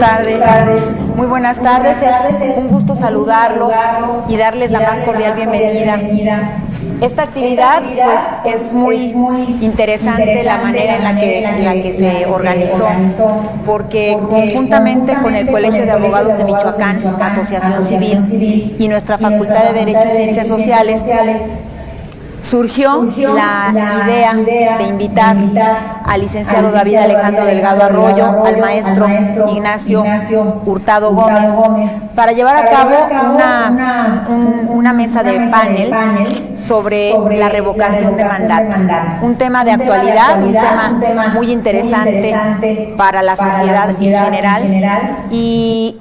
tardes. Muy buenas tardes. Es un gusto saludarlos y darles la más cordial bienvenida. Esta actividad pues, es muy interesante la manera en la que se organizó, porque conjuntamente con el Colegio de Abogados de Michoacán, Asociación Civil y nuestra Facultad de Derecho y Ciencias Sociales, surgió la idea de invitar al licenciado David Alejandro Delgado Arroyo, al maestro Ignacio Hurtado Gómez, para llevar a cabo una mesa de panel sobre la revocación de mandato. Un tema de actualidad, un tema muy interesante para la sociedad en general. Y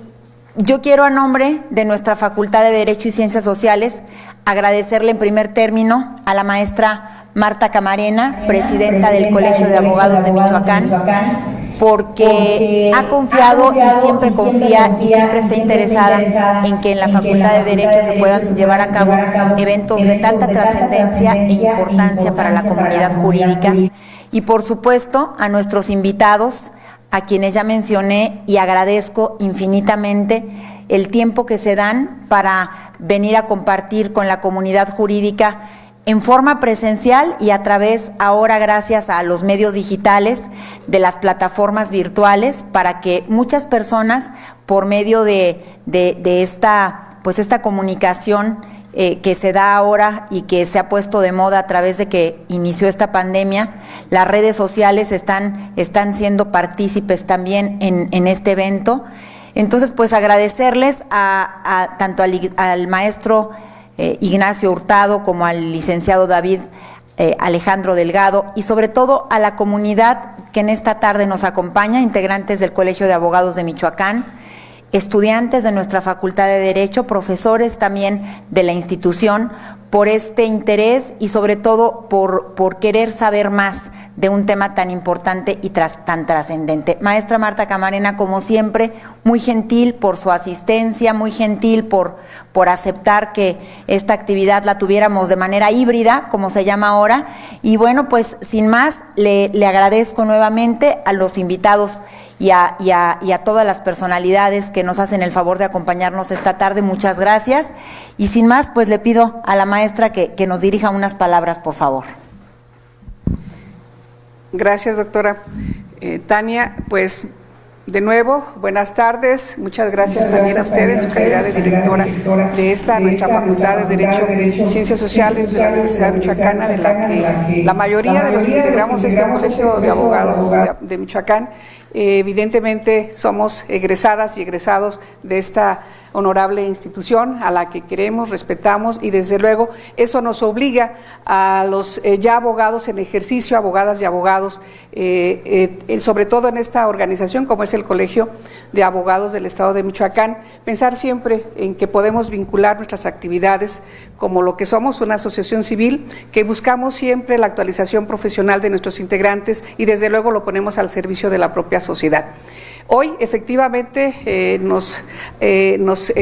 yo quiero, a nombre de nuestra Facultad de Derecho y Ciencias Sociales, agradecerle en primer término a la maestra Marta Camarena, presidenta del Colegio de Abogados de Michoacán, porque ha confiado y siempre confía y siempre está interesada en que en la Facultad de Derecho se puedan llevar a cabo eventos de tanta trascendencia e importancia para la comunidad jurídica. Y por supuesto a nuestros invitados, a quienes ya mencioné, y agradezco infinitamente el tiempo que se dan para venir a compartir con la comunidad jurídica en forma presencial y a través, ahora gracias a los medios digitales, de las plataformas virtuales, para que muchas personas, por medio de esta comunicación que se da ahora y que se ha puesto de moda a través de que inició esta pandemia, las redes sociales están siendo partícipes también en este evento. Entonces, pues agradecerles tanto al maestro Ignacio Hurtado como al licenciado David Alejandro Delgado, y sobre todo a la comunidad que en esta tarde nos acompaña, integrantes del Colegio de Abogados de Michoacán, estudiantes de nuestra Facultad de Derecho, profesores también de la institución, por este interés y sobre todo por querer saber más de un tema tan importante y tan trascendente. Maestra Marta Camarena, como siempre, muy gentil por su asistencia, muy gentil por aceptar que esta actividad la tuviéramos de manera híbrida, como se llama ahora. Y bueno, pues sin más, le agradezco nuevamente a los invitados y a todas las personalidades que nos hacen el favor de acompañarnos esta tarde. Muchas gracias. Y sin más, pues le pido a la maestra que nos dirija unas palabras, por favor. Gracias, doctora. Tania, pues de nuevo, buenas tardes. Muchas gracias también a ustedes, en su calidad de directora de nuestra Facultad de Derecho y Ciencias Sociales de la Universidad Michoacana, de la que la mayoría de los que integramos este Colegio de Abogados de Michoacán, evidentemente somos egresadas y egresados de esta honorable institución a la que queremos, respetamos, y desde luego eso nos obliga a los ya abogados en ejercicio, abogadas y abogados, sobre todo en esta organización como es el Colegio de Abogados del Estado de Michoacán, pensar siempre en que podemos vincular nuestras actividades como lo que somos, una asociación civil, que buscamos siempre la actualización profesional de nuestros integrantes y desde luego lo ponemos al servicio de la propia sociedad. Hoy efectivamente nos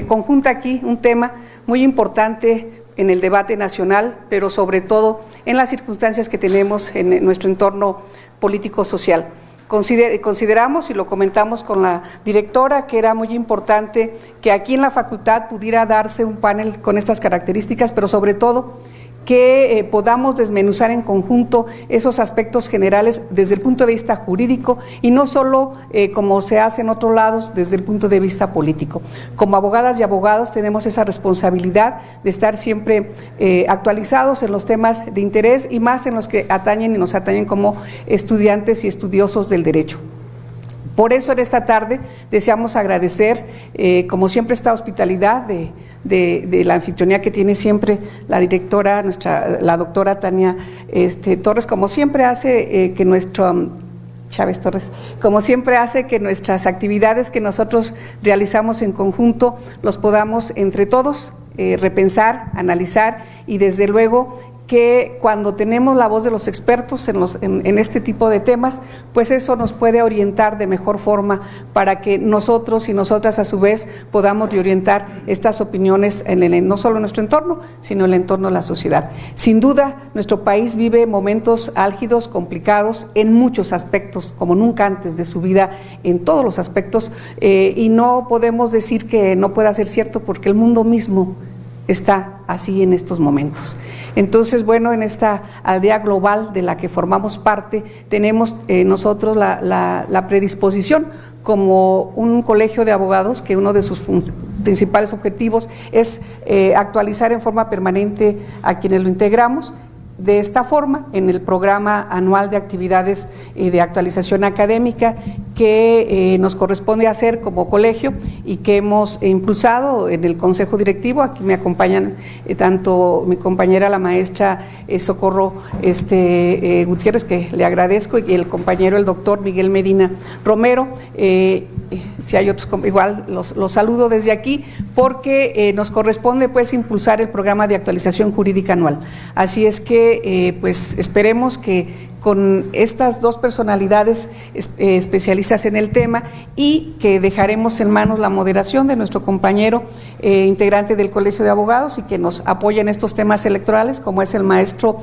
conjunta aquí un tema muy importante en el debate nacional, pero sobre todo en las circunstancias que tenemos en nuestro entorno político-social. Consideramos, y lo comentamos con la directora, que era muy importante que aquí en la facultad pudiera darse un panel con estas características, pero sobre todo que podamos desmenuzar en conjunto esos aspectos generales desde el punto de vista jurídico y no solo como se hace en otros lados desde el punto de vista político. Como abogadas y abogados tenemos esa responsabilidad de estar siempre actualizados en los temas de interés y más en los que atañen y nos atañen como estudiantes y estudiosos del derecho. Por eso en esta tarde deseamos agradecer, como siempre, esta hospitalidad de la anfitrionía que tiene siempre la directora, la doctora Tania Torres, como siempre hace Chávez Torres, como siempre hace que nuestras actividades que nosotros realizamos en conjunto los podamos entre todos repensar, analizar y desde luego que cuando tenemos la voz de los expertos en este tipo de temas, pues eso nos puede orientar de mejor forma para que nosotros y nosotras a su vez podamos reorientar estas opiniones no solo en nuestro entorno, sino en el entorno de la sociedad. Sin duda, nuestro país vive momentos álgidos, complicados en muchos aspectos, como nunca antes de su vida, en todos los aspectos, y no podemos decir que no pueda ser cierto porque el mundo mismo está así en estos momentos. Entonces, bueno, en esta aldea global de la que formamos parte, tenemos nosotros la predisposición como un colegio de abogados que uno de sus principales objetivos es actualizar en forma permanente a quienes lo integramos. De esta forma, en el programa anual de actividades de actualización académica que nos corresponde hacer como colegio y que hemos impulsado en el Consejo Directivo. Aquí me acompañan tanto mi compañera la maestra Socorro Gutiérrez, que le agradezco, y el compañero el doctor Miguel Medina Romero. Si hay otros, igual los saludo desde aquí, porque nos corresponde pues impulsar el programa de actualización jurídica anual. Así es que pues esperemos que con estas dos personalidades especialistas en el tema, y que dejaremos en manos la moderación de nuestro compañero integrante del Colegio de Abogados y que nos apoya en estos temas electorales, como es el maestro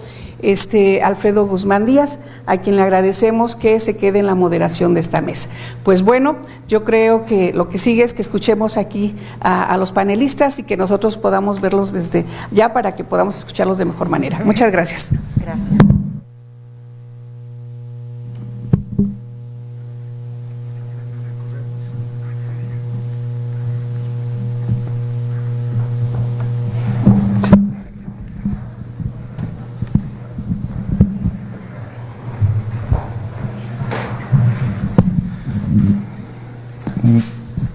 Alfredo Guzmán Díaz, a quien le agradecemos que se quede en la moderación de esta mesa. Pues bueno, yo creo que lo que sigue es que escuchemos aquí a los panelistas y que nosotros podamos verlos desde ya para que podamos escucharlos de mejor manera. Muchas gracias. Gracias.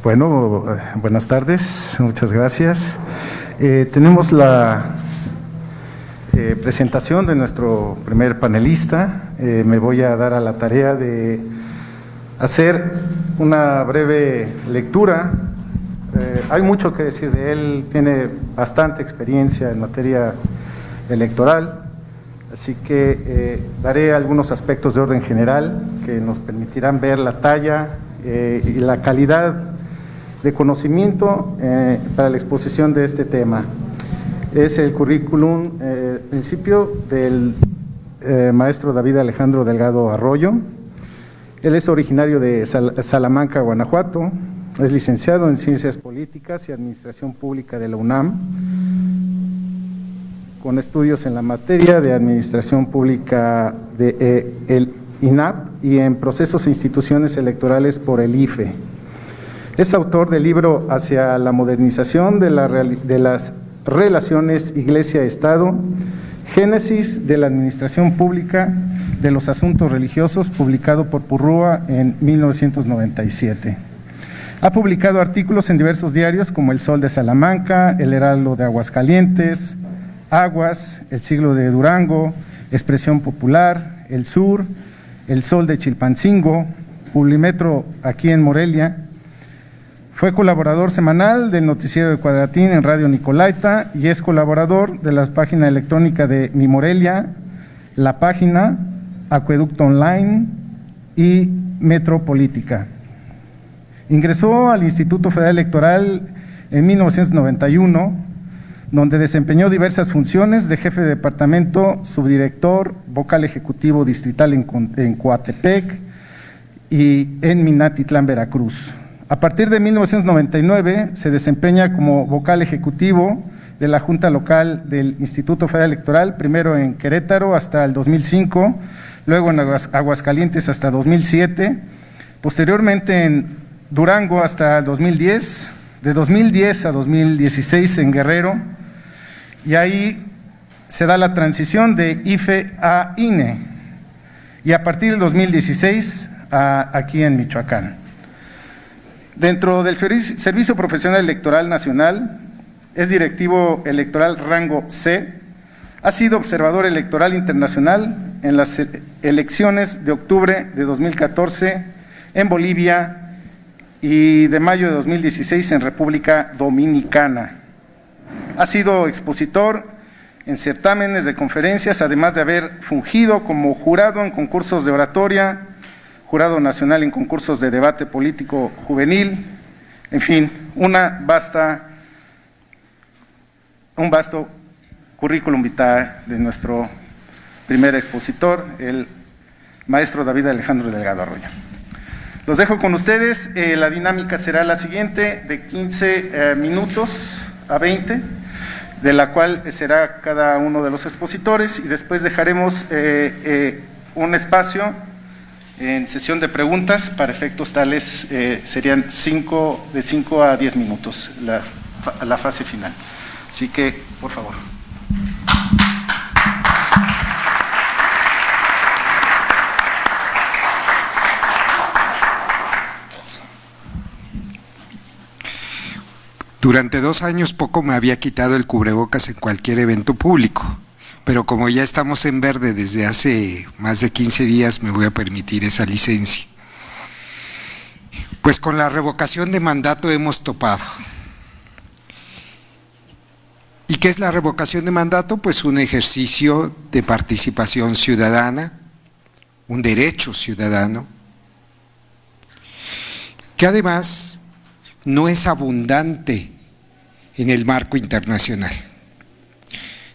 Bueno, buenas tardes, muchas gracias. Tenemos la presentación de nuestro primer panelista. Me voy a dar a la tarea de hacer una breve lectura. Hay mucho que decir de él, tiene bastante experiencia en materia electoral, así que daré algunos aspectos de orden general que nos permitirán ver la talla y la calidad de conocimiento para la exposición de este tema. Es el currículum, principio del maestro David Alejandro Delgado Arroyo. Él es originario de Salamanca, Guanajuato, es licenciado en Ciencias Políticas y Administración Pública de la UNAM, con estudios en la materia de Administración Pública de el INAP y en Procesos e Instituciones Electorales por el IFE. Es autor del libro Hacia la modernización de las relaciones Iglesia-Estado, Génesis de la Administración Pública de los Asuntos Religiosos, publicado por Purrúa en 1997. Ha publicado artículos en diversos diarios como El Sol de Salamanca, El Heraldo de Aguascalientes, Aguas, El Siglo de Durango, Expresión Popular, El Sur, El Sol de Chilpancingo, Publimetro aquí en Morelia. Fue colaborador semanal del noticiero de Cuadratín en Radio Nicolaita y es colaborador de la página electrónica de Mi Morelia, La Página, Acueducto Online y Metropolítica. Ingresó al Instituto Federal Electoral en 1991, donde desempeñó diversas funciones de jefe de departamento, subdirector, vocal ejecutivo distrital en Coatepec y en Minatitlán, Veracruz. A partir de 1999 se desempeña como vocal ejecutivo de la Junta Local del Instituto Federal Electoral, primero en Querétaro hasta el 2005, luego en Aguascalientes hasta 2007, posteriormente en Durango hasta el 2010, de 2010 a 2016 en Guerrero, y ahí se da la transición de IFE a INE, y a partir del 2016 aquí en Michoacán. Dentro del Servicio Profesional Electoral Nacional, es directivo electoral rango C, ha sido observador electoral internacional en las elecciones de octubre de 2014 en Bolivia y de mayo de 2016 en República Dominicana. Ha sido expositor en certámenes de conferencias, además de haber fungido como jurado en concursos de oratoria, jurado nacional en concursos de debate político juvenil, en fin, un vasto currículum vitae de nuestro primer expositor, el maestro David Alejandro Delgado Arroyo. Los dejo con ustedes. La dinámica será la siguiente, de 15 minutos a 20, de la cual será cada uno de los expositores, y después dejaremos un espacio en sesión de preguntas. Para efectos tales serían de 5 a 10 minutos la fase final. Así que, por favor. Durante 2 años poco me había quitado el cubrebocas en cualquier evento público, pero como ya estamos en verde desde hace más de 15 días, me voy a permitir esa licencia. Pues con la revocación de mandato hemos topado. ¿Y qué es la revocación de mandato? Pues un ejercicio de participación ciudadana, un derecho ciudadano, que además no es abundante en el marco internacional.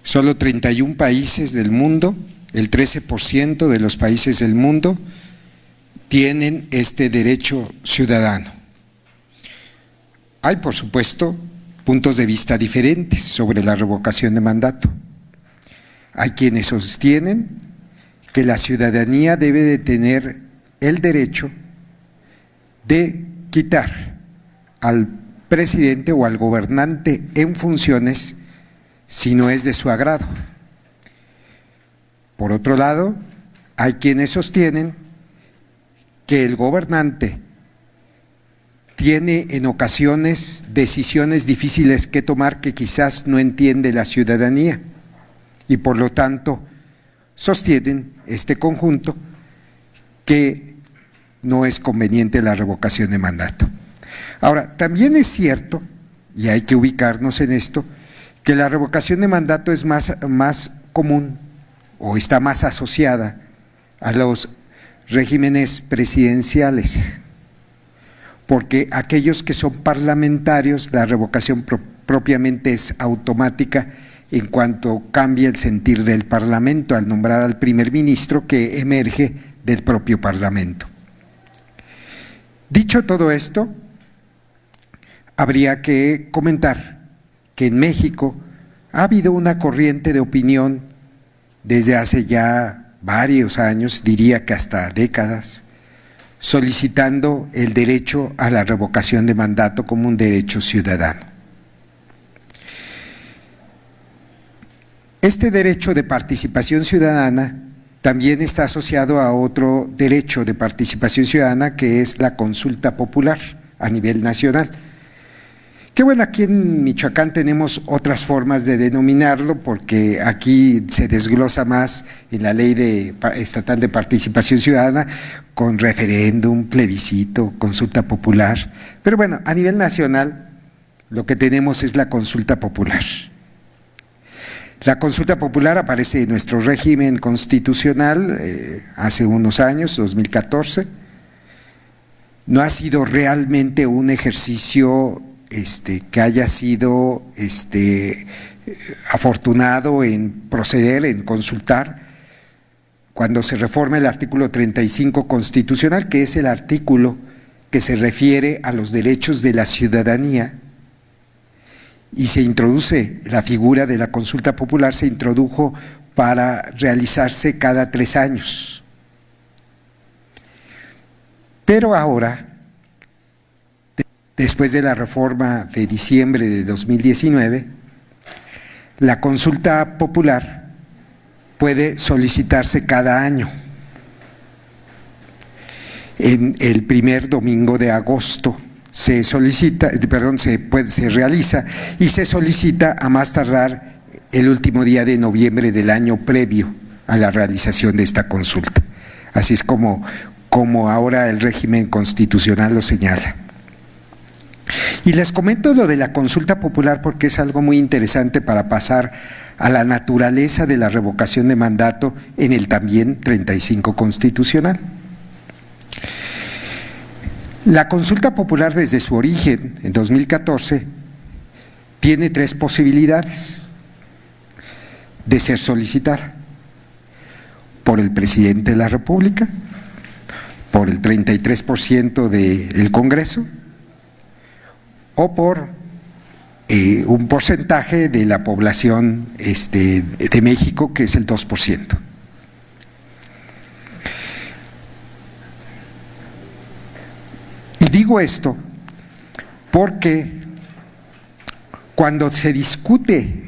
Solo 31 países del mundo, el 13% de los países del mundo, tienen este derecho ciudadano. Hay, por supuesto, puntos de vista diferentes sobre la revocación de mandato. Hay quienes sostienen que la ciudadanía debe de tener el derecho de quitar al presidente o al gobernante en funciones si no es de su agrado. Por otro lado, hay quienes sostienen que el gobernante tiene en ocasiones decisiones difíciles que tomar que quizás no entiende la ciudadanía, y por lo tanto sostienen este conjunto que no es conveniente la revocación de mandato. Ahora, también es cierto, y hay que ubicarnos en esto, que la revocación de mandato es más común o está más asociada a los regímenes presidenciales, porque aquellos que son parlamentarios, la revocación propiamente es automática en cuanto cambia el sentir del Parlamento al nombrar al primer ministro, que emerge del propio Parlamento. Dicho todo esto, habría que comentar que en México ha habido una corriente de opinión desde hace ya varios años, diría que hasta décadas, solicitando el derecho a la revocación de mandato como un derecho ciudadano. Este derecho de participación ciudadana también está asociado a otro derecho de participación ciudadana, que es la consulta popular a nivel nacional. Que bueno, aquí en Michoacán tenemos otras formas de denominarlo, porque aquí se desglosa más en la ley estatal de participación ciudadana con referéndum, plebiscito, consulta popular. Pero bueno, a nivel nacional lo que tenemos es la consulta popular. La consulta popular aparece en nuestro régimen constitucional hace unos años, 2014. No ha sido realmente un ejercicio que haya sido afortunado en proceder, en consultar. Cuando se reforma el artículo 35 constitucional, que es el artículo que se refiere a los derechos de la ciudadanía, y se introduce la figura de la consulta popular, se introdujo para realizarse cada 3 años. Pero ahora, después de la reforma de diciembre de 2019, la consulta popular puede solicitarse cada año. En el primer domingo de agosto se realiza y se solicita a más tardar el último día de noviembre del año previo a la realización de esta consulta. Así es como ahora el régimen constitucional lo señala. Y les comento lo de la consulta popular porque es algo muy interesante para pasar a la naturaleza de la revocación de mandato en el también 35 constitucional. La consulta popular desde su origen, en 2014, tiene 3 posibilidades de ser solicitada: por el presidente de la República, por el 33% del Congreso, o por un porcentaje de la población de México, que es el 2%. Y digo esto porque cuando se discute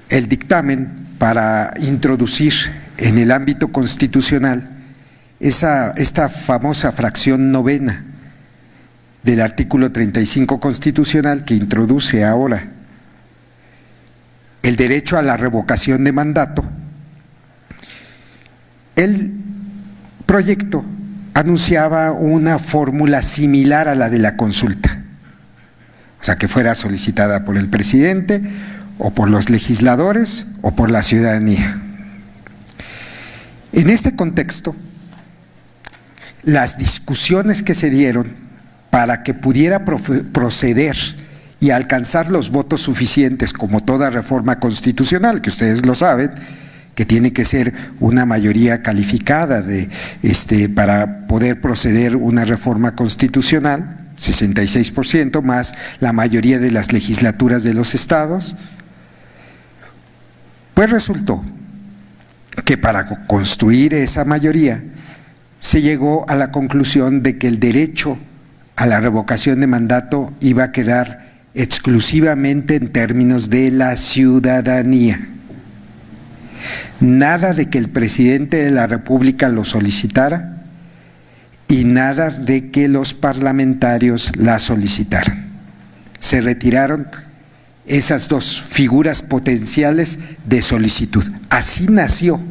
el dictamen para introducir en el ámbito constitucional esta famosa fracción novena del artículo 35 constitucional, que introduce ahora el derecho a la revocación de mandato, el proyecto anunciaba una fórmula similar a la de la consulta, o sea, que fuera solicitada por el presidente o por los legisladores o por la ciudadanía. En este contexto, las discusiones que se dieron para que pudiera proceder y alcanzar los votos suficientes, como toda reforma constitucional, que ustedes lo saben, que tiene que ser una mayoría calificada para poder proceder una reforma constitucional, 66% más la mayoría de las legislaturas de los estados. Pues resultó que para construir esa mayoría se llegó a la conclusión de que el derecho a la revocación de mandato iba a quedar exclusivamente en términos de la ciudadanía. Nada de que el presidente de la República lo solicitara y nada de que los parlamentarios la solicitaran. Se retiraron esas 2 figuras potenciales de solicitud. Así nació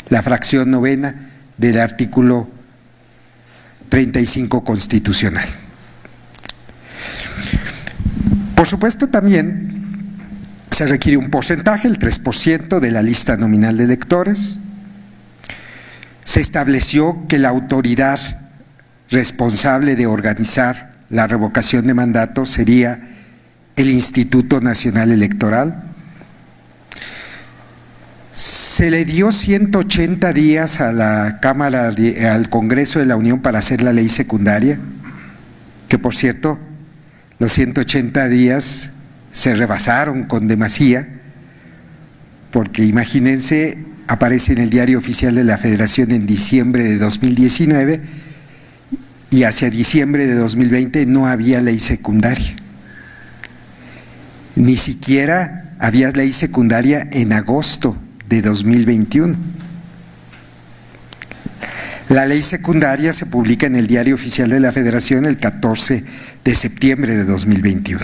la fracción novena del artículo 35 constitucional. Por supuesto, también se requiere un porcentaje, el 3% de la lista nominal de electores. Se estableció que la autoridad responsable de organizar la revocación de mandato sería el Instituto Nacional Electoral. Se le dio 180 días a la Cámara, al Congreso de la Unión, para hacer la ley secundaria, que por cierto, los 180 días se rebasaron con demasía, porque imagínense, aparece en el Diario Oficial de la Federación en diciembre de 2019 y hacia diciembre de 2020 no había ley secundaria. Ni siquiera había ley secundaria en agosto de 2021. La ley secundaria se publica en el Diario Oficial de la Federación el 14 de septiembre de 2021.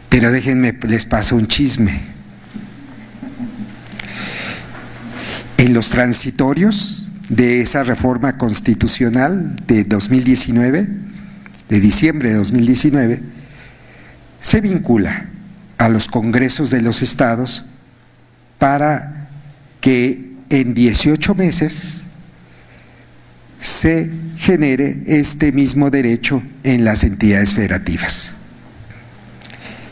Pero déjenme, les paso un chisme. En los transitorios de esa reforma constitucional de 2019, de diciembre de 2019, se vincula a los congresos de los estados para que en 18 meses se genere este mismo derecho en las entidades federativas.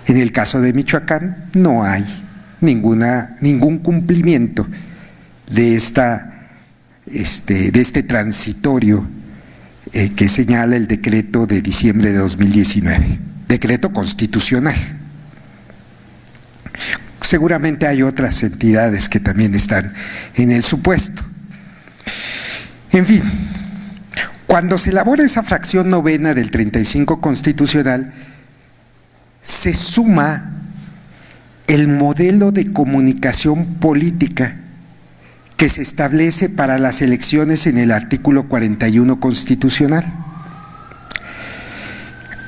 En el caso de Michoacán no hay ningún cumplimiento de este transitorio que señala el decreto de diciembre de 2019, decreto constitucional. Seguramente hay otras entidades que también están en el supuesto. En fin, cuando se elabora esa fracción novena del 35 constitucional, se suma el modelo de comunicación política que se establece para las elecciones en el artículo 41 constitucional.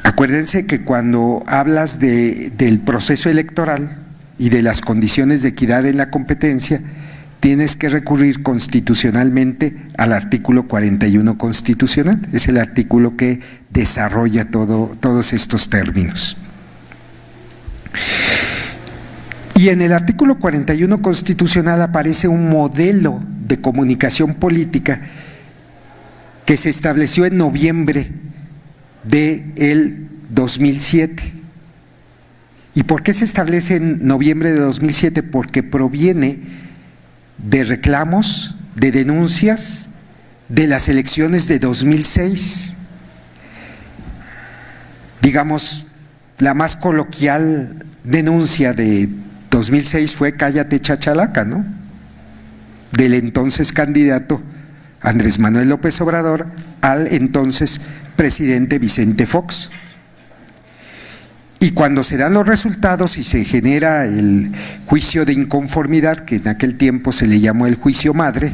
Acuérdense que cuando hablas del proceso electoral y de las condiciones de equidad en la competencia, tienes que recurrir constitucionalmente al artículo 41 constitucional. Es el artículo que desarrolla todos estos términos. Y en el artículo 41 constitucional aparece un modelo de comunicación política que se estableció en noviembre del 2007. ¿Y por qué se establece en noviembre de 2007? Porque proviene de reclamos, de denuncias de las elecciones de 2006. Digamos, la más coloquial denuncia de 2006 fue "cállate chachalaca", ¿no?, del entonces candidato Andrés Manuel López Obrador al entonces presidente Vicente Fox. Y cuando se dan los resultados y se genera el juicio de inconformidad, que en aquel tiempo se le llamó el juicio madre,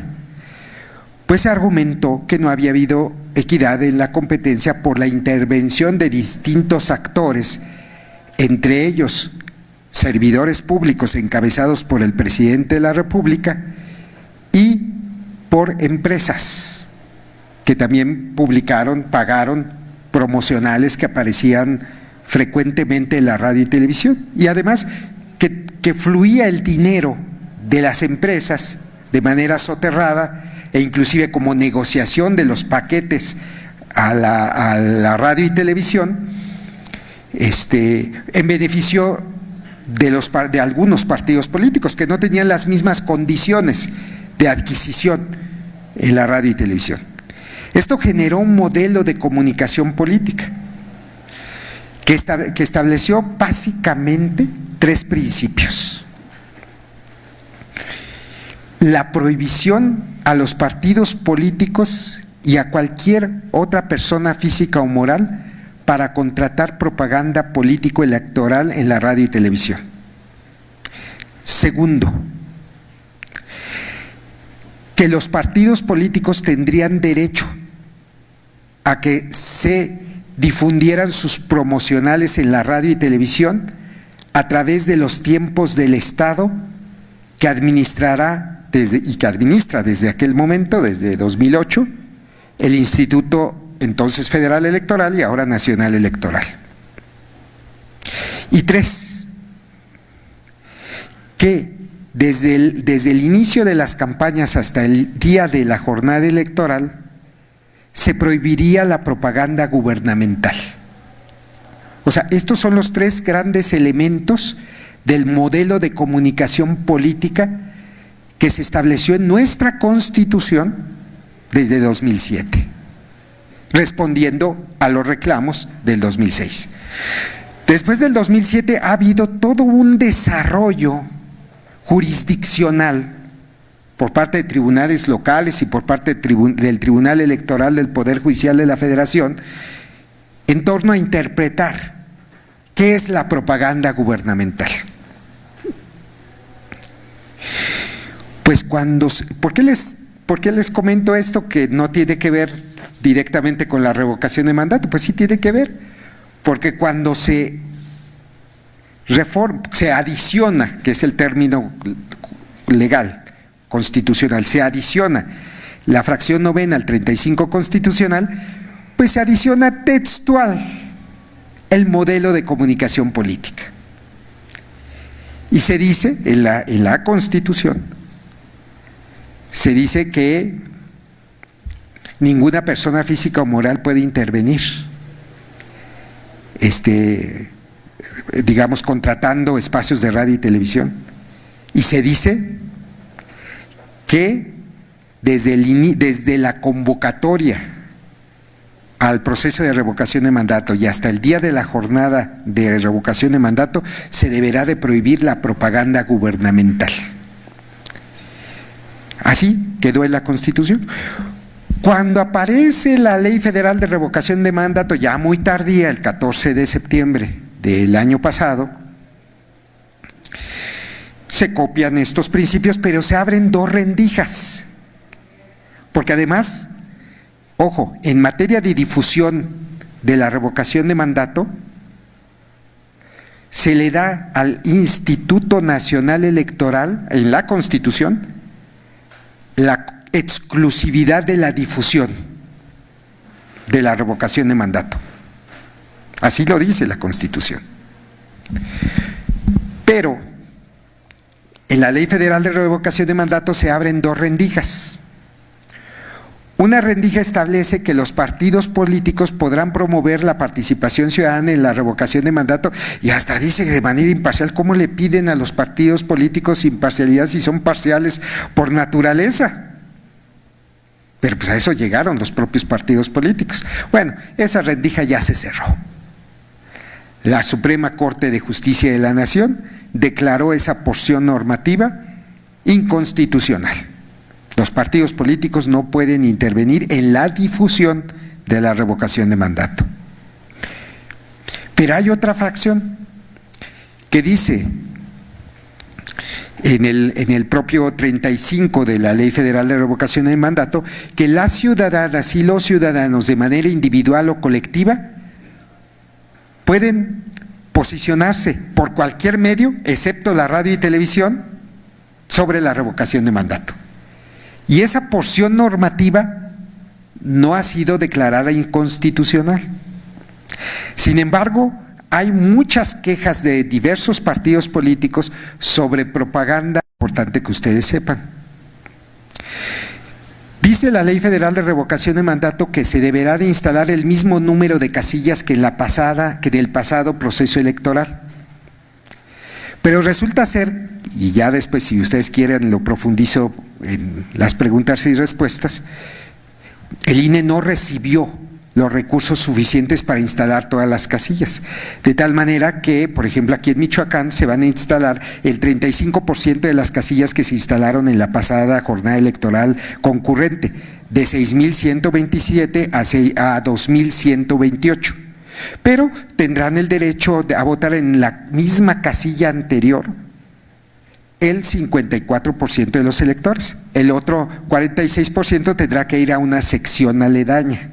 pues se argumentó que no había habido equidad en la competencia por la intervención de distintos actores, entre ellos servidores públicos encabezados por el presidente de la República y por empresas que también pagaron promocionales que aparecían frecuentemente en la radio y televisión, y además que fluía el dinero de las empresas de manera soterrada e inclusive como negociación de los paquetes a la radio y televisión, en beneficio de algunos partidos políticos que no tenían las mismas condiciones de adquisición en la radio y televisión. Esto generó un modelo de comunicación política que estableció básicamente tres principios: la prohibición a los partidos políticos y a cualquier otra persona física o moral para contratar propaganda político-electoral en la radio y televisión. Segundo, que los partidos políticos tendrían derecho a que se difundieran sus promocionales en la radio y televisión a través de los tiempos del Estado que administra desde aquel momento, desde 2008, el Instituto entonces Federal Electoral y ahora Nacional Electoral. Y tres, que desde el inicio de las campañas hasta el día de la jornada electoral se prohibiría la propaganda gubernamental. O sea, estos son los tres grandes elementos del modelo de comunicación política que se estableció en nuestra Constitución desde 2007, respondiendo a los reclamos del 2006. Después del 2007 ha habido todo un desarrollo jurisdiccional por parte de tribunales locales y por parte del Tribunal Electoral del Poder Judicial de la Federación en torno a interpretar qué es la propaganda gubernamental. Pues ¿por qué les comento esto que no tiene que ver directamente con la revocación de mandato? Pues sí tiene que ver, porque cuando se adiciona, que es el término legal, constitucional, se adiciona la fracción novena al 35 constitucional, pues se adiciona textual el modelo de comunicación política. Y se dice en la Constitución, se dice que ninguna persona física o moral puede intervenir, digamos, contratando espacios de radio y televisión. Y se dice que desde la convocatoria al proceso de revocación de mandato y hasta el día de la jornada de revocación de mandato se deberá de prohibir la propaganda gubernamental. Así quedó en la Constitución. Cuando aparece la Ley Federal de Revocación de Mandato, ya muy tardía, el 14 de septiembre del año pasado, se copian estos principios, pero se abren dos rendijas, porque además, ojo, en materia de difusión de la revocación de mandato, se le da al Instituto Nacional Electoral, en la Constitución, la exclusividad de la difusión de la revocación de mandato. Así lo dice la Constitución. Pero En la Ley Federal de Revocación de Mandato se abren dos rendijas. Una rendija establece que los partidos políticos podrán promover la participación ciudadana en la revocación de mandato, y hasta dice de manera imparcial. ¿Cómo le piden a los partidos políticos imparcialidad si son parciales por naturaleza? Pero pues a eso llegaron los propios partidos políticos. Bueno, esa rendija ya se cerró. La Suprema Corte de Justicia de la Nación declaró esa porción normativa inconstitucional. Los partidos políticos no pueden intervenir en la difusión de la revocación de mandato. Pero hay otra fracción que dice, en el propio 35 de la Ley Federal de Revocación de Mandato, que las ciudadanas y los ciudadanos de manera individual o colectiva pueden posicionarse por cualquier medio, excepto la radio y televisión, sobre la revocación de mandato. Y esa porción normativa no ha sido declarada inconstitucional. Sin embargo, hay muchas quejas de diversos partidos políticos sobre propaganda. Importante que ustedes sepan. Dice la Ley Federal de Revocación de Mandato que se deberá de instalar el mismo número de casillas que en el pasado proceso electoral. Pero resulta ser, y ya después si ustedes quieren lo profundizo en las preguntas y respuestas, el INE no recibió los recursos suficientes para instalar todas las casillas, de tal manera que, por ejemplo, aquí en Michoacán se van a instalar el 35% de las casillas que se instalaron en la pasada jornada electoral concurrente, de 6,127 a 2,128. Pero tendrán el derecho a votar en la misma casilla anterior el 54% de los electores. El otro 46% tendrá que ir a una sección aledaña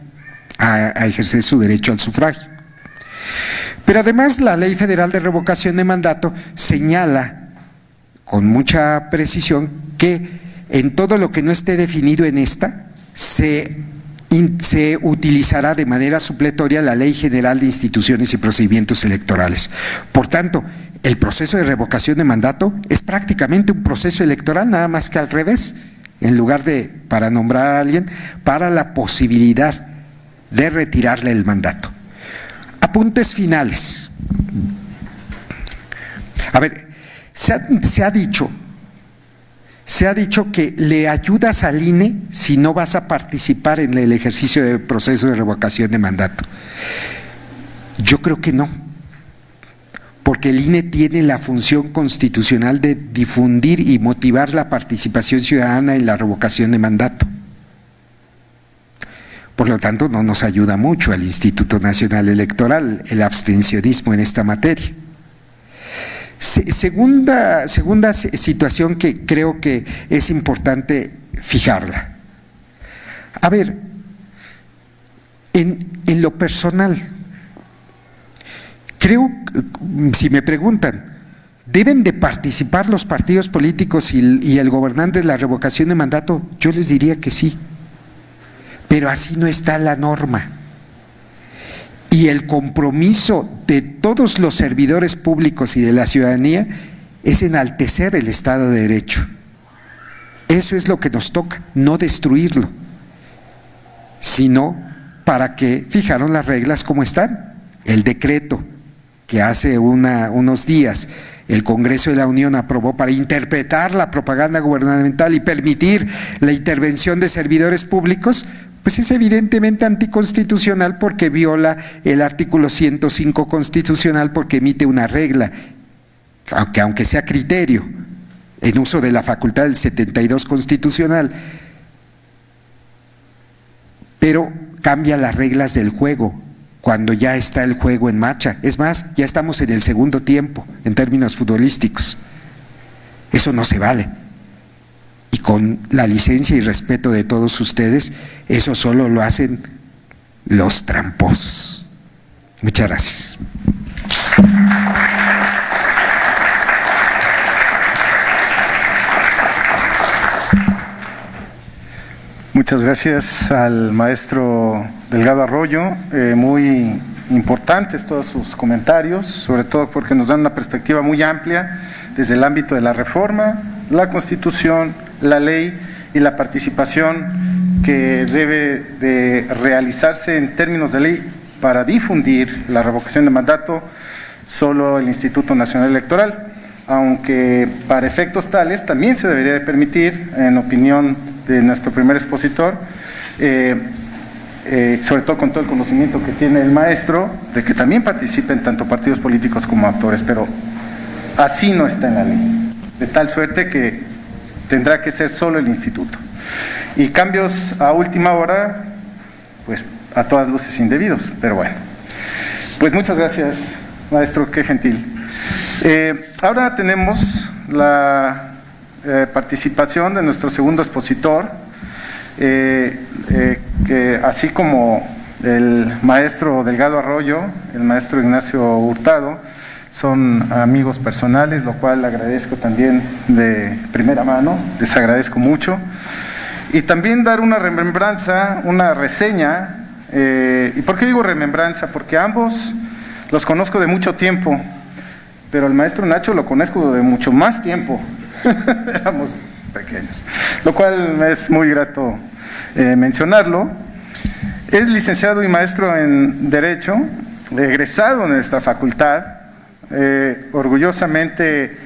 a ejercer su derecho al sufragio. Pero además la Ley Federal de Revocación de Mandato señala con mucha precisión que en todo lo que no esté definido en esta se utilizará de manera supletoria la Ley General de Instituciones y Procedimientos Electorales. Por tanto, el proceso de revocación de mandato es prácticamente un proceso electoral, nada más que al revés, en lugar de para nombrar a alguien, para la posibilidad de retirarle el mandato. Apuntes finales. A ver, se ha dicho que le ayudas al INE si no vas a participar en el ejercicio del proceso de revocación de mandato. Yo creo que no, porque el INE tiene la función constitucional de difundir y motivar la participación ciudadana en la revocación de mandato. Por lo tanto, no nos ayuda mucho al Instituto Nacional Electoral el abstencionismo en esta materia. Segunda situación que creo que es importante fijarla. A ver, en lo personal, creo, si me preguntan, ¿deben de participar los partidos políticos y el gobernante en la revocación de mandato? Yo les diría que sí, pero así no está la norma. Y el compromiso de todos los servidores públicos y de la ciudadanía es enaltecer el Estado de Derecho. Eso es lo que nos toca, no destruirlo, sino para que fijaron las reglas como están. El decreto que hace unos días el Congreso de la Unión aprobó para interpretar la propaganda gubernamental y permitir la intervención de servidores públicos, pues es evidentemente anticonstitucional porque viola el artículo 105 constitucional, porque emite una regla, aunque sea criterio, en uso de la facultad del 72 constitucional, pero cambia las reglas del juego cuando ya está el juego en marcha. Es más, ya estamos en el segundo tiempo en términos futbolísticos. Eso no se vale. Y con la licencia y respeto de todos ustedes, eso solo lo hacen los tramposos. Muchas gracias. Muchas gracias al maestro Delgado Arroyo. Muy importantes todos sus comentarios, sobre todo porque nos dan una perspectiva muy amplia desde el ámbito de la reforma, la Constitución, la ley y la participación que debe de realizarse en términos de ley para difundir la revocación de mandato solo el Instituto Nacional Electoral, aunque para efectos tales también se debería de permitir, en opinión de nuestro primer expositor, sobre todo con todo el conocimiento que tiene el maestro, de que también participen tanto partidos políticos como actores, pero así no está en la ley, de tal suerte que tendrá que ser solo el instituto. Y cambios a última hora, pues a todas luces indebidos, pero bueno. Pues muchas gracias, maestro, qué gentil. Ahora tenemos la participación de nuestro segundo expositor, que así como el maestro Delgado Arroyo, el maestro Ignacio Hurtado, son amigos personales, lo cual agradezco también de primera mano, les agradezco mucho. Y también dar una remembranza, una reseña. ¿Y por qué digo remembranza? Porque ambos los conozco de mucho tiempo, pero al maestro Nacho lo conozco de mucho más tiempo. Éramos pequeños, lo cual es muy grato mencionarlo. Es licenciado y maestro en Derecho, egresado en nuestra facultad. Orgullosamente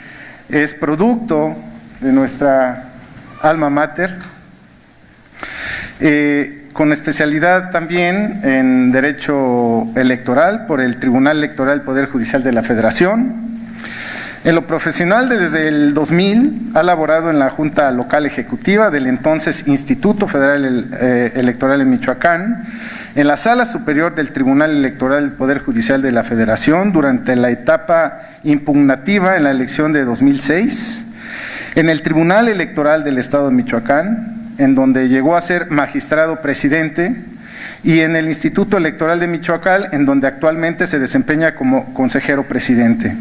es producto de nuestra alma mater, con especialidad también en Derecho Electoral por el Tribunal Electoral del Poder Judicial de la Federación. En lo profesional, desde el 2000, ha laborado en la Junta Local Ejecutiva del entonces Instituto Federal Electoral en Michoacán, en la Sala Superior del Tribunal Electoral del Poder Judicial de la Federación durante la etapa impugnativa en la elección de 2006, en el Tribunal Electoral del Estado de Michoacán, en donde llegó a ser magistrado presidente, y en el Instituto Electoral de Michoacán, en donde actualmente se desempeña como consejero presidente.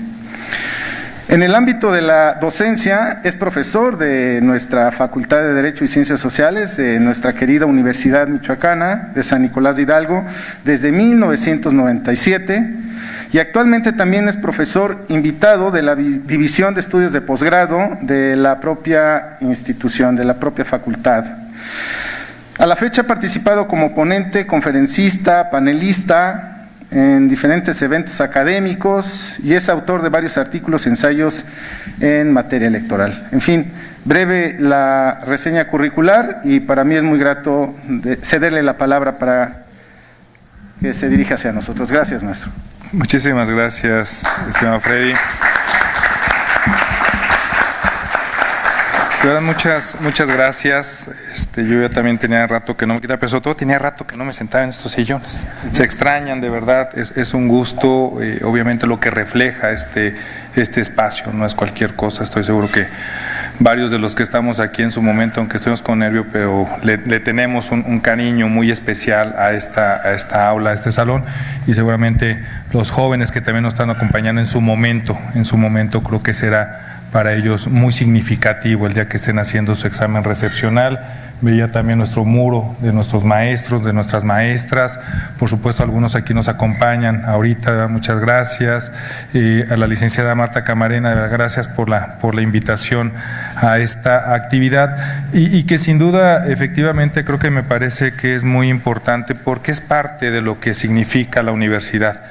En el ámbito de la docencia, es profesor de nuestra Facultad de Derecho y Ciencias Sociales, de nuestra querida Universidad Michoacana de San Nicolás de Hidalgo, desde 1997, y actualmente también es profesor invitado de la División de Estudios de Posgrado de la propia institución, de la propia facultad. A la fecha ha participado como ponente, conferencista, panelista en diferentes eventos académicos y es autor de varios artículos y ensayos en materia electoral. En fin, breve la reseña curricular y para mí es muy grato cederle la palabra para que se dirija hacia nosotros. Gracias, maestro. Muchísimas gracias, estimado Freddy. De verdad, muchas gracias. Yo ya también tenía rato que no me quitaba, pero sobre todo tenía rato que no me sentaba en estos sillones. Se extrañan, de verdad, es un gusto, obviamente lo que refleja este espacio, no es cualquier cosa. Estoy seguro que varios de los que estamos aquí en su momento, aunque estemos con nervio, pero le tenemos un cariño muy especial a esta aula, a este salón, y seguramente los jóvenes que también nos están acompañando en su momento creo que será para ellos muy significativo el día que estén haciendo su examen recepcional. Veía también nuestro muro de nuestros maestros, de nuestras maestras, por supuesto algunos aquí nos acompañan ahorita, muchas gracias. A la licenciada Marta Camarena, gracias por la invitación a esta actividad y que sin duda efectivamente creo que me parece que es muy importante porque es parte de lo que significa la universidad.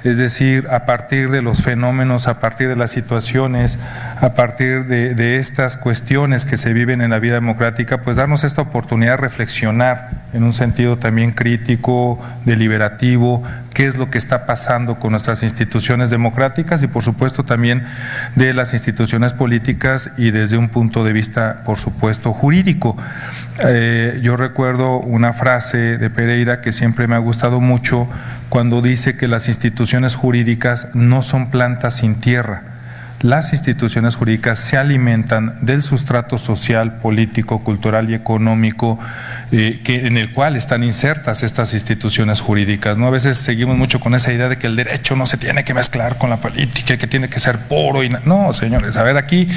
Es decir, a partir de los fenómenos, a partir de las situaciones, a partir de estas cuestiones que se viven en la vida democrática, pues darnos esta oportunidad de reflexionar en un sentido también crítico, deliberativo, qué es lo que está pasando con nuestras instituciones democráticas y por supuesto también de las instituciones políticas y desde un punto de vista, por supuesto, jurídico. Yo recuerdo una frase de Pereira que siempre me ha gustado mucho cuando dice que las instituciones jurídicas no son plantas sin tierra. Las instituciones jurídicas se alimentan del sustrato social, político, cultural y económico en el cual están insertas estas instituciones jurídicas, ¿no? A veces seguimos mucho con esa idea de que el derecho no se tiene que mezclar con la política, que tiene que ser puro. No, señores, a ver, aquí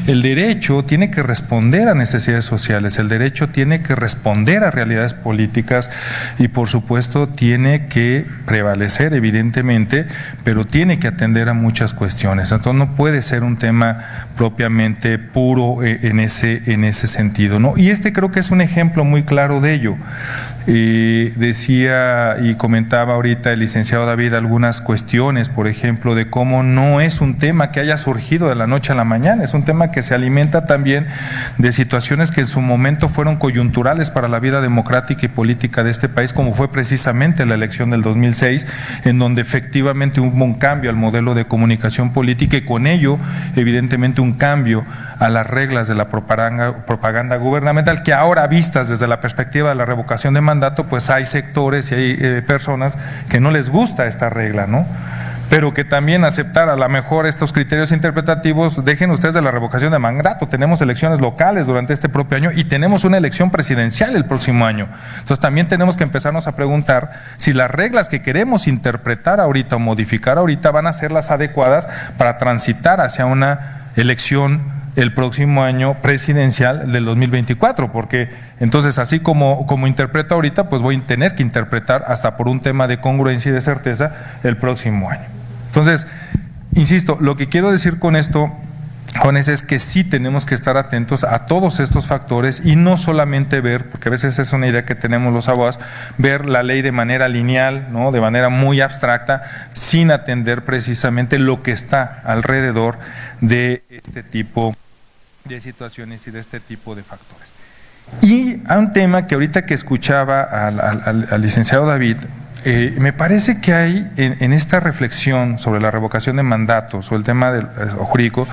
el derecho tiene que responder a necesidades sociales, el derecho tiene que responder a realidades políticas y por supuesto tiene que prevalecer evidentemente, pero tiene que atender a muchas cuestiones. Entonces no puede puede ser un tema propiamente puro en ese sentido, ¿no? Y creo que es un ejemplo muy claro de ello. Decía y comentaba ahorita el licenciado David algunas cuestiones, por ejemplo, de cómo no es un tema que haya surgido de la noche a la mañana, es un tema que se alimenta también de situaciones que en su momento fueron coyunturales para la vida democrática y política de este país, como fue precisamente la elección del 2006, en donde efectivamente hubo un cambio al modelo de comunicación política y con ello, evidentemente, un cambio a las reglas de la propaganda gubernamental, que ahora, vistas desde la perspectiva de la revocación de mandato, pues hay sectores y hay personas que no les gusta esta regla, ¿no? Pero que también aceptar a lo mejor estos criterios interpretativos, dejen ustedes de la revocación de mandato, tenemos elecciones locales durante este propio año y tenemos una elección presidencial el próximo año. Entonces también tenemos que empezarnos a preguntar si las reglas que queremos interpretar ahorita o modificar ahorita van a ser las adecuadas para transitar hacia una elección el próximo año presidencial del 2024, porque entonces así como interpreto ahorita, pues voy a tener que interpretar hasta por un tema de congruencia y de certeza el próximo año. Entonces, insisto, lo que quiero decir con esto, Juanes, es que sí tenemos que estar atentos a todos estos factores y no solamente ver, porque a veces es una idea que tenemos los abogados, ver la ley de manera lineal, ¿no?, de manera muy abstracta, sin atender precisamente lo que está alrededor de este tipo de situaciones y de este tipo de factores. Y a un tema que ahorita que escuchaba al licenciado David, me parece que hay en esta reflexión sobre la revocación de mandatos o el tema del jurídico,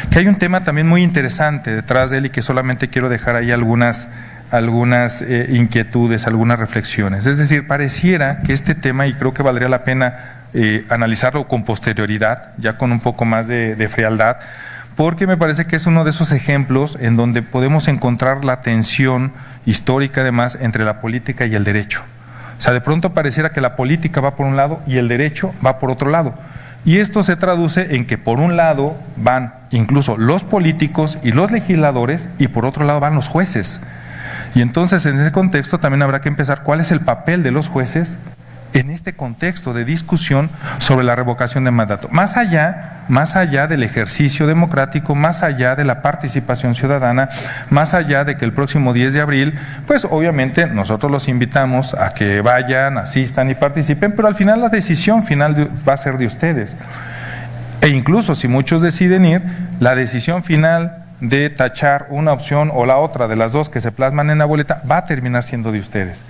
que hay un tema también muy interesante detrás de él y que solamente quiero dejar ahí algunas inquietudes, algunas reflexiones. Es decir, pareciera que este tema, y creo que valdría la pena analizarlo con posterioridad, ya con un poco más de frialdad, porque me parece que es uno de esos ejemplos en donde podemos encontrar la tensión histórica además entre la política y el derecho. O sea, de pronto pareciera que la política va por un lado y el derecho va por otro lado. Y esto se traduce en que por un lado van incluso los políticos y los legisladores y por otro lado van los jueces. Y entonces en ese contexto también habrá que empezar cuál es el papel de los jueces en este contexto de discusión sobre la revocación de mandato. Más allá del ejercicio democrático, más allá de la participación ciudadana, más allá de que el próximo 10 de abril, pues obviamente nosotros los invitamos a que vayan, asistan y participen, pero al final la decisión final va a ser de ustedes. E incluso si muchos deciden ir, la decisión final de tachar una opción o la otra de las dos que se plasman en la boleta va a terminar siendo de ustedes.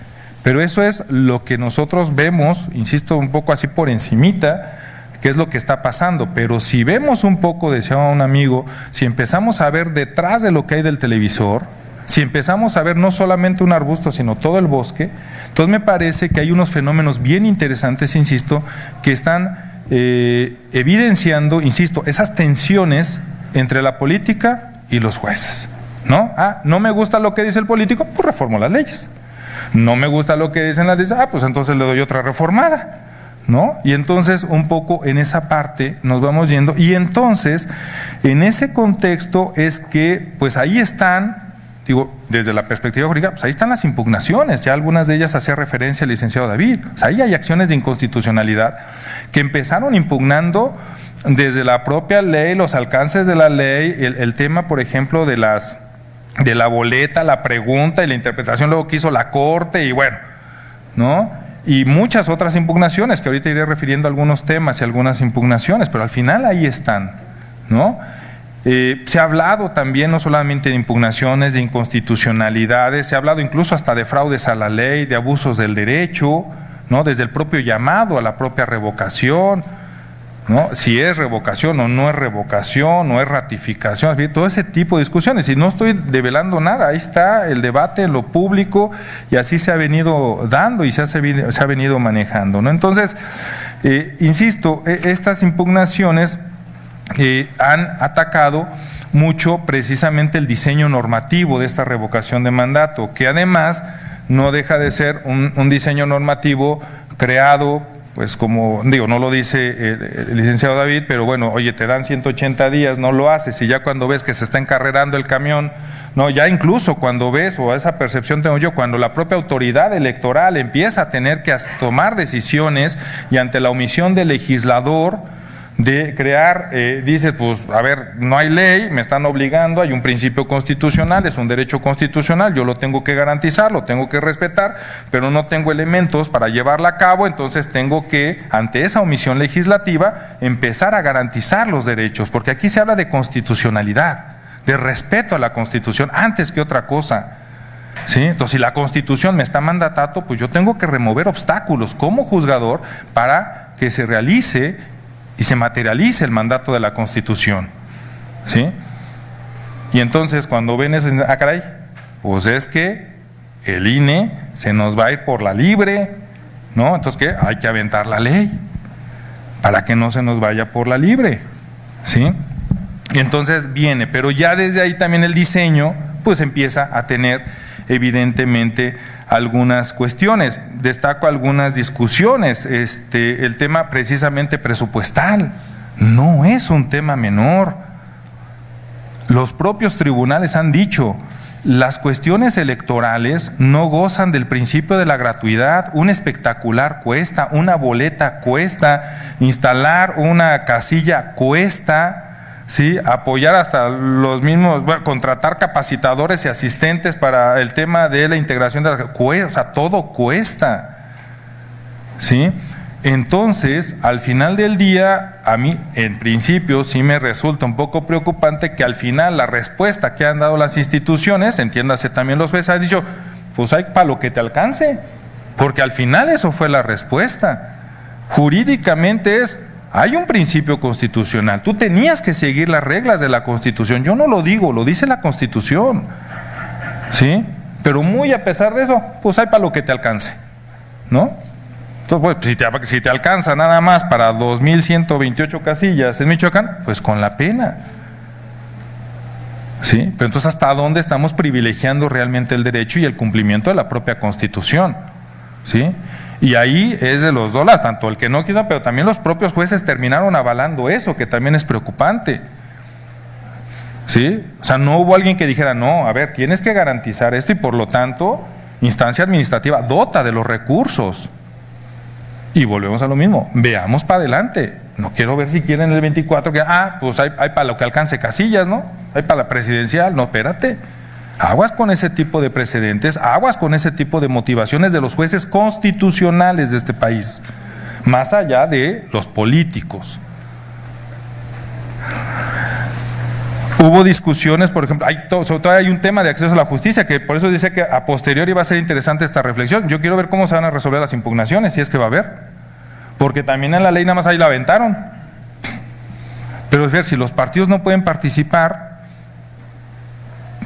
Pero eso es lo que nosotros vemos, insisto, un poco así por encimita, que es lo que está pasando. Pero si vemos un poco, decía un amigo, si empezamos a ver detrás de lo que hay del televisor, si empezamos a ver no solamente un arbusto, sino todo el bosque, entonces me parece que hay unos fenómenos bien interesantes, insisto, que están evidenciando, insisto, esas tensiones entre la política y los jueces, ¿no? No me gusta lo que dice el político, pues reformo las leyes. No me gusta lo que dicen las leyes, pues entonces le doy otra reformada, ¿no? Y entonces un poco en esa parte nos vamos yendo, y entonces en ese contexto es que pues ahí están, digo, desde la perspectiva jurídica, pues ahí están las impugnaciones, ya algunas de ellas hacía referencia el licenciado David, o sea, ahí hay acciones de inconstitucionalidad que empezaron impugnando desde la propia ley, los alcances de la ley, el tema, por ejemplo, de la boleta, la pregunta y la interpretación luego que hizo la Corte y bueno, ¿no? Y muchas otras impugnaciones, que ahorita iré refiriendo a algunos temas y algunas impugnaciones, pero al final ahí están, ¿no? Se ha hablado también no solamente de impugnaciones, de inconstitucionalidades, se ha hablado incluso hasta de fraudes a la ley, de abusos del derecho, ¿no? Desde el propio llamado a la propia revocación, ¿no? Si es revocación o no es revocación, o es ratificación, todo ese tipo de discusiones. Y no estoy develando nada, ahí está el debate en lo público y así se ha venido dando y se ha venido manejando, ¿no? Entonces, insisto, estas impugnaciones han atacado mucho precisamente el diseño normativo de esta revocación de mandato, que además no deja de ser un diseño normativo creado, pues como digo, no lo dice el licenciado David, pero bueno, oye, te dan 180 días, no lo haces, y ya cuando ves que se está encarrerando el camión, no, ya incluso cuando ves, o esa percepción tengo yo, cuando la propia autoridad electoral empieza a tener que tomar decisiones y ante la omisión del legislador, de crear, dices, pues, a ver, no hay ley, me están obligando, hay un principio constitucional, es un derecho constitucional, yo lo tengo que garantizar, lo tengo que respetar, pero no tengo elementos para llevarla a cabo, entonces tengo que, ante esa omisión legislativa, empezar a garantizar los derechos, porque aquí se habla de constitucionalidad, de respeto a la Constitución, antes que otra cosa. ¿Sí? Entonces, si la Constitución me está mandatando, pues yo tengo que remover obstáculos como juzgador para que se realice y se materialice el mandato de la Constitución. ¿Sí? Y entonces, cuando ven eso, ah, caray, pues es que el INE se nos va a ir por la libre, ¿no? Entonces, ¿qué? Hay que aventar la ley para que no se nos vaya por la libre. ¿Sí? Y entonces viene, pero ya desde ahí también el diseño, pues empieza a tener evidentemente algunas cuestiones. Destaco algunas discusiones. El tema precisamente presupuestal no es un tema menor. Los propios tribunales han dicho, las cuestiones electorales no gozan del principio de la gratuidad. Un espectacular cuesta, una boleta cuesta, instalar una casilla cuesta. Sí, apoyar hasta los mismos, bueno, contratar capacitadores y asistentes para el tema de la integración de o sea, todo cuesta. ¿Sí? Entonces, al final del día, a mí, en principio, sí me resulta un poco preocupante que al final la respuesta que han dado las instituciones, entiéndase también los jueces, han dicho, pues hay para lo que te alcance, porque al final eso fue la respuesta. Jurídicamente hay un principio constitucional, tú tenías que seguir las reglas de la Constitución, yo no lo digo, lo dice la Constitución, ¿sí? Pero muy a pesar de eso, pues hay para lo que te alcance, ¿no? Entonces, pues, si te alcanza nada más para 2.128 casillas en Michoacán, pues con la pena, ¿sí? Pero entonces, ¿hasta dónde estamos privilegiando realmente el derecho y el cumplimiento de la propia Constitución? ¿Sí? Y ahí es de los dos lados, tanto el que no quiso, pero también los propios jueces terminaron avalando eso, que también es preocupante. ¿Sí? O sea, no hubo alguien que dijera, no, a ver, tienes que garantizar esto y por lo tanto, instancia administrativa, dota de los recursos. Y volvemos a lo mismo, veamos para adelante. No quiero ver si quieren el 24, que, pues hay para lo que alcance casillas, ¿no? Hay para la presidencial, no, espérate. Aguas con ese tipo de precedentes, aguas con ese tipo de motivaciones de los jueces constitucionales de este país, más allá de los políticos. Hubo discusiones, por ejemplo, sobre todo hay un tema de acceso a la justicia, que por eso dice que a posteriori va a ser interesante esta reflexión. Yo quiero ver cómo se van a resolver las impugnaciones, si es que va a haber, porque también en la ley nada más ahí la aventaron. Pero es ver, si los partidos no pueden participar,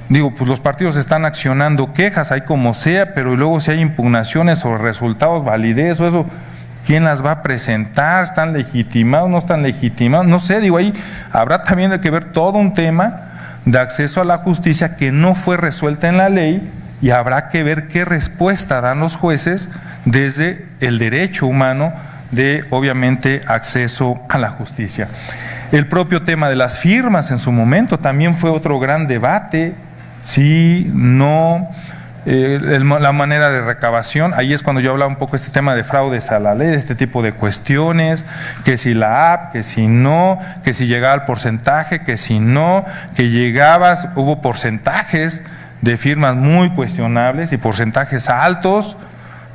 digo, pues los partidos están accionando quejas, hay como sea, pero luego si hay impugnaciones o resultados, validez o eso, ¿quién las va a presentar? ¿Están legitimados? ¿No están legitimados? No sé, digo, ahí habrá también que ver todo un tema de acceso a la justicia que no fue resuelta en la ley y habrá que ver qué respuesta dan los jueces desde el derecho humano de, obviamente, acceso a la justicia. El propio tema de las firmas en su momento también fue otro gran debate. Sí, no, la manera de recabación, ahí es cuando yo hablaba un poco este tema de fraudes a la ley, de este tipo de cuestiones, que si la app, que si no, que si llegaba al porcentaje, que si no, que llegabas, hubo porcentajes de firmas muy cuestionables y porcentajes altos,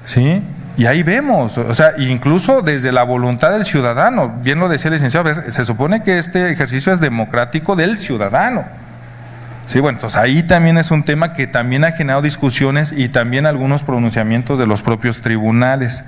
¿sí? Y ahí vemos, o sea, incluso desde la voluntad del ciudadano, bien lo decía el licenciado, a ver, se supone que este ejercicio es democrático del ciudadano. Sí, bueno, entonces ahí también es un tema que también ha generado discusiones y también algunos pronunciamientos de los propios tribunales.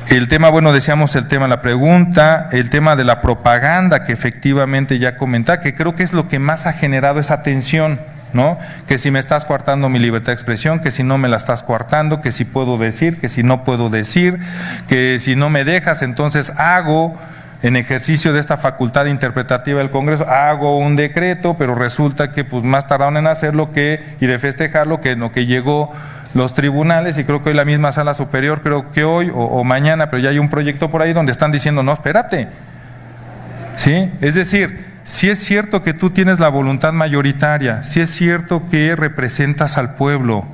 El tema, bueno, decíamos el tema de la pregunta, el tema de la propaganda que efectivamente ya comentaba, que creo que es lo que más ha generado esa tensión, ¿no? Que si me estás coartando mi libertad de expresión, que si no me la estás coartando, que si puedo decir, que si no puedo decir, que si no me dejas, entonces hago, en ejercicio de esta facultad interpretativa del Congreso, hago un decreto, pero resulta que pues más tardaron en hacerlo y de festejarlo que en lo que llegó los tribunales, y creo que hoy la misma Sala Superior, creo que hoy o mañana, pero ya hay un proyecto por ahí donde están diciendo, no, espérate, ¿sí? Es decir, si es cierto que tú tienes la voluntad mayoritaria, si es cierto que representas al pueblo,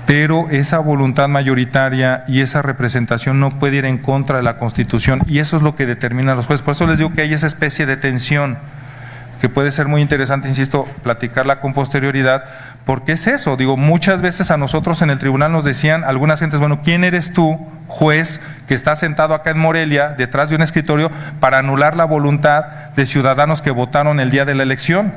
pero esa voluntad mayoritaria y esa representación no puede ir en contra de la Constitución, y eso es lo que determina a los jueces. Por eso les digo que hay esa especie de tensión que puede ser muy interesante, insisto, platicarla con posterioridad, porque es eso, digo, muchas veces a nosotros en el tribunal nos decían algunas gentes, bueno, ¿quién eres tú, juez, que está sentado acá en Morelia, detrás de un escritorio, para anular la voluntad de ciudadanos que votaron el día de la elección?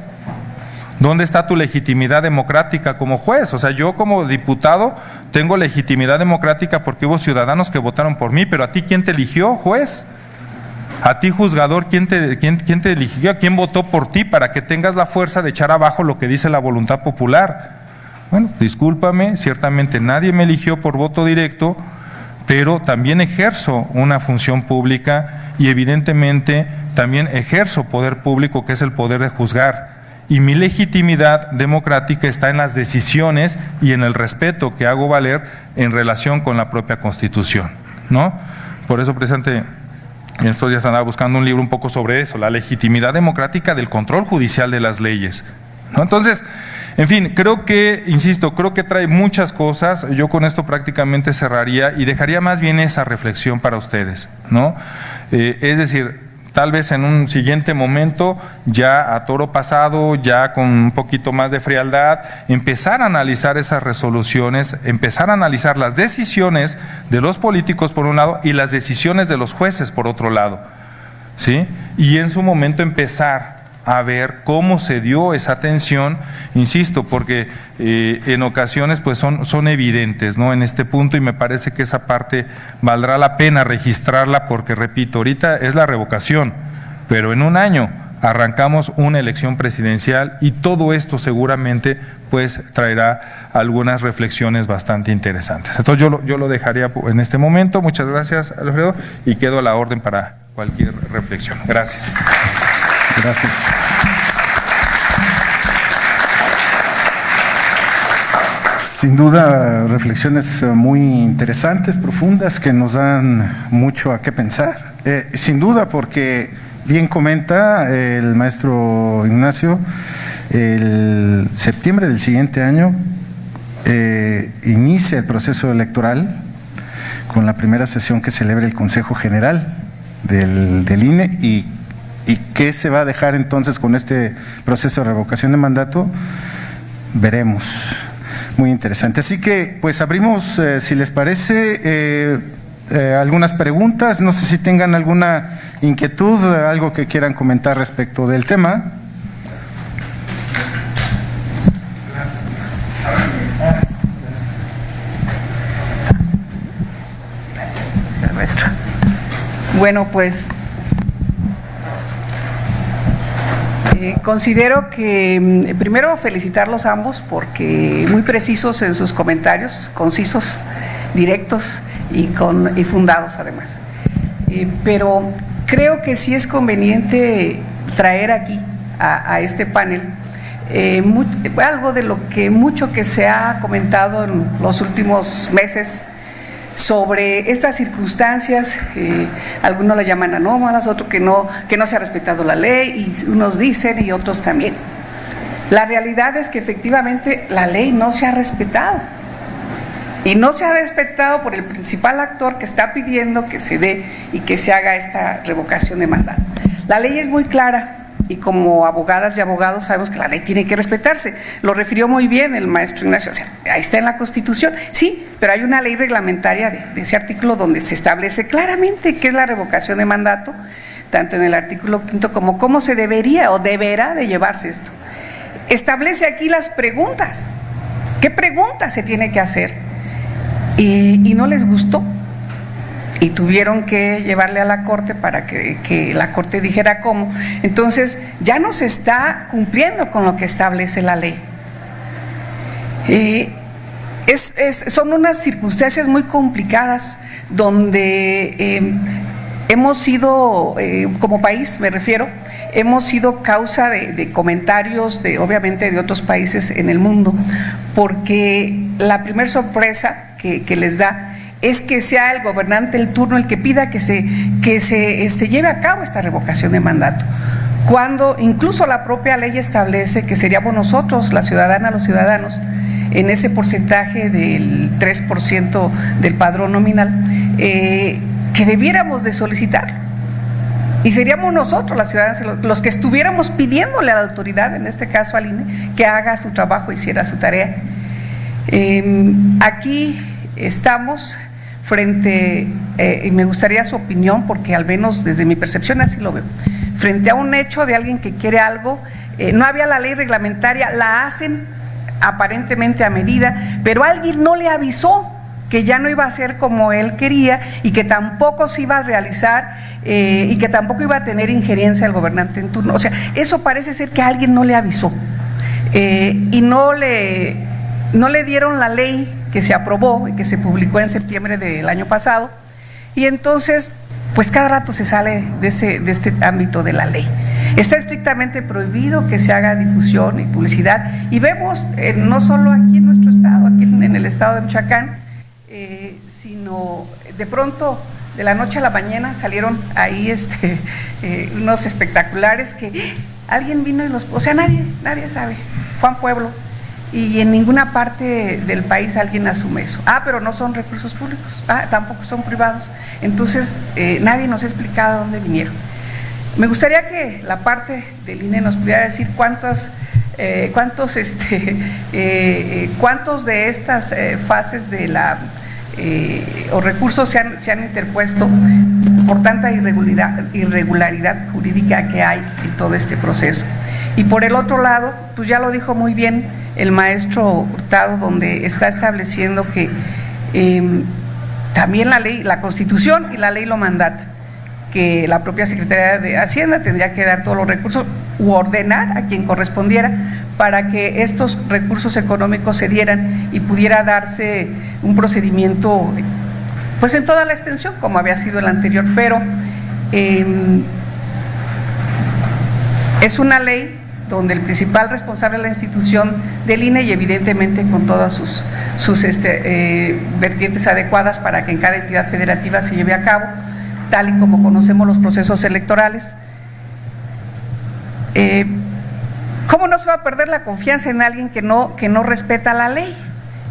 ¿Dónde está tu legitimidad democrática como juez? O sea, yo como diputado tengo legitimidad democrática porque hubo ciudadanos que votaron por mí, pero ¿a ti quién te eligió, juez? A ti, juzgador, ¿quién te eligió? ¿Quién votó por ti para que tengas la fuerza de echar abajo lo que dice la voluntad popular? Bueno, discúlpame, ciertamente nadie me eligió por voto directo, pero también ejerzo una función pública y evidentemente también ejerzo poder público, que es el poder de juzgar. Y mi legitimidad democrática está en las decisiones y en el respeto que hago valer en relación con la propia Constitución, ¿no? Por eso, presidente, en estos días andaba buscando un libro un poco sobre eso, la legitimidad democrática del control judicial de las leyes, ¿no? Entonces, en fin, creo que, insisto, creo que trae muchas cosas. Yo con esto prácticamente cerraría y dejaría más bien esa reflexión para ustedes, ¿no? Es decir, tal vez en un siguiente momento, ya a toro pasado, ya con un poquito más de frialdad, empezar a analizar esas resoluciones, empezar a analizar las decisiones de los políticos por un lado y las decisiones de los jueces por otro lado, ¿sí? Y en su momento empezar a ver cómo se dio esa tensión, insisto, porque en ocasiones pues son evidentes, ¿no? En este punto, y me parece que esa parte valdrá la pena registrarla, porque repito, ahorita es la revocación, pero en un año arrancamos una elección presidencial y todo esto seguramente pues traerá algunas reflexiones bastante interesantes. Entonces yo lo dejaría en este momento. Muchas gracias, Alfredo, y quedo a la orden para cualquier reflexión. Gracias. Gracias. Sin duda, reflexiones muy interesantes, profundas, que nos dan mucho a qué pensar. Sin duda, porque bien comenta el maestro Ignacio, el septiembre del siguiente año inicia el proceso electoral con la primera sesión que celebre el Consejo General del INE. ¿Y qué se va a dejar entonces con este proceso de revocación de mandato? Veremos. Muy interesante. Así que pues abrimos, si les parece, algunas preguntas. No sé si tengan alguna inquietud, algo que quieran comentar respecto del tema. Bueno, pues considero que primero felicitarlos ambos porque muy precisos en sus comentarios, concisos, directos y fundados además. Pero creo que sí es conveniente traer aquí a este panel algo de lo que mucho que se ha comentado en los últimos meses sobre estas circunstancias. Algunos la llaman anómalas, otros que no se ha respetado la ley, y unos dicen y otros también. La realidad es que efectivamente la ley no se ha respetado, y no se ha respetado por el principal actor que está pidiendo que se dé y que se haga esta revocación de mandato. La ley es muy clara, y como abogadas y abogados sabemos que la ley tiene que respetarse. Lo refirió muy bien el maestro Ignacio. O sea, ahí está en la Constitución, sí, pero hay una ley reglamentaria de ese artículo donde se establece claramente qué es la revocación de mandato, tanto en el artículo 5 como cómo se debería o deberá de llevarse esto. Establece aquí las preguntas. ¿Qué preguntas se tiene que hacer? Y no les gustó. Y tuvieron que llevarle a la Corte para que la Corte dijera cómo. Entonces, ya no se está cumpliendo con lo que establece la ley. Son unas circunstancias muy complicadas donde hemos sido, como país me refiero, hemos sido causa de comentarios obviamente de otros países en el mundo, porque la primer sorpresa que les da es que sea el gobernante el turno el que pida que se lleve a cabo esta revocación de mandato, cuando incluso la propia ley establece que seríamos nosotros, la ciudadana, los ciudadanos, en ese porcentaje del 3% del padrón nominal, que debiéramos de solicitar. Y seríamos nosotros, las ciudadanas, los que estuviéramos pidiéndole a la autoridad, en este caso al INE, que haga su trabajo, hiciera su tarea. Aquí estamos frente, y me gustaría su opinión, porque al menos desde mi percepción así lo veo, frente a un hecho de alguien que quiere algo. No había la ley reglamentaria, la hacen aparentemente a medida, pero alguien no le avisó que ya no iba a ser como él quería y que tampoco se iba a realizar y que tampoco iba a tener injerencia el gobernante en turno. O sea, eso parece ser que alguien no le avisó y no le dieron la ley que se aprobó y que se publicó en septiembre del año pasado, y entonces pues cada rato se sale de este ámbito de la ley. Está estrictamente prohibido que se haga difusión y publicidad, y vemos no solo aquí en nuestro estado, aquí en el estado de Michoacán, sino de pronto, de la noche a la mañana, salieron ahí unos espectaculares que alguien vino y o sea, nadie sabe, Juan Pueblo, y en ninguna parte del país alguien asume eso. Pero no son recursos públicos, tampoco son privados, entonces nadie nos ha explicado dónde vinieron. Me gustaría que la parte del INE nos pudiera decir cuántos de estas fases de o recursos se han interpuesto por tanta irregularidad jurídica que hay en todo este proceso. Y por el otro lado, pues ya lo dijo muy bien el maestro Hurtado, donde está estableciendo que también la ley, la Constitución y la ley lo mandata, que la propia Secretaría de Hacienda tendría que dar todos los recursos u ordenar a quien correspondiera para que estos recursos económicos se dieran y pudiera darse un procedimiento pues en toda la extensión como había sido el anterior, pero es una ley donde el principal responsable es la institución del INE, y evidentemente con todas sus vertientes adecuadas para que en cada entidad federativa se lleve a cabo, tal y como conocemos los procesos electorales. ¿Cómo no se va a perder la confianza en alguien que no respeta la ley?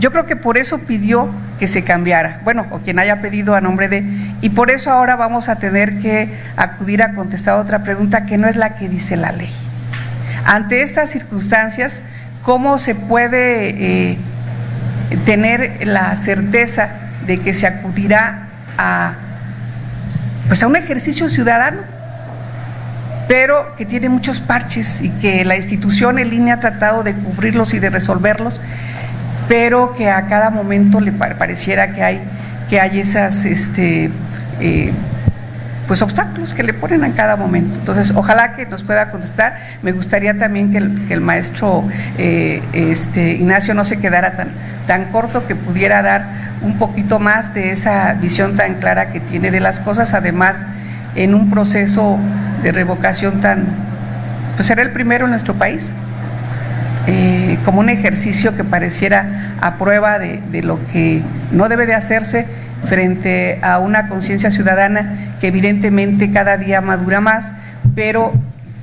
Yo creo que por eso pidió que se cambiara, bueno, o quien haya pedido a nombre de, y por eso ahora vamos a tener que acudir a contestar otra pregunta que no es la que dice la ley. Ante estas circunstancias, ¿cómo se puede tener la certeza de que se acudirá a un ejercicio ciudadano, pero que tiene muchos parches y que la institución en línea ha tratado de cubrirlos y de resolverlos, pero que a cada momento le pareciera que hay esas obstáculos que le ponen a cada momento? Entonces, ojalá que nos pueda contestar. Me gustaría también que el maestro Ignacio no se quedara tan corto, que pudiera dar un poquito más de esa visión tan clara que tiene de las cosas, además en un proceso de revocación será el primero en nuestro país, como un ejercicio que pareciera a prueba de lo que no debe de hacerse frente a una conciencia ciudadana que evidentemente cada día madura más, pero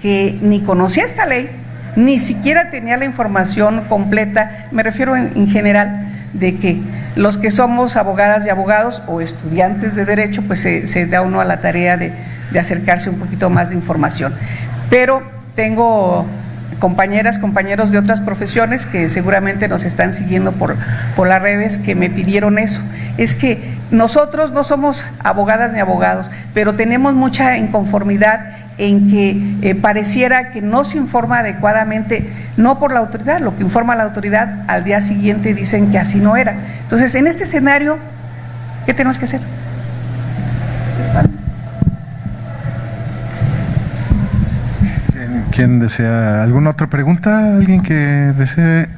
que ni conocía esta ley, ni siquiera tenía la información completa, me refiero en general, de que los que somos abogadas y abogados o estudiantes de derecho, pues se da uno a la tarea de acercarse un poquito más de información. Pero tengo compañeros de otras profesiones que seguramente nos están siguiendo por las redes, que me pidieron eso. Es que nosotros no somos abogadas ni abogados, pero tenemos mucha inconformidad en que pareciera que no se informa adecuadamente, no por la autoridad, lo que informa la autoridad al día siguiente dicen que así no era. Entonces, en este escenario, ¿qué tenemos que hacer? ¿Quién desea alguna otra pregunta? ¿Alguien que desee?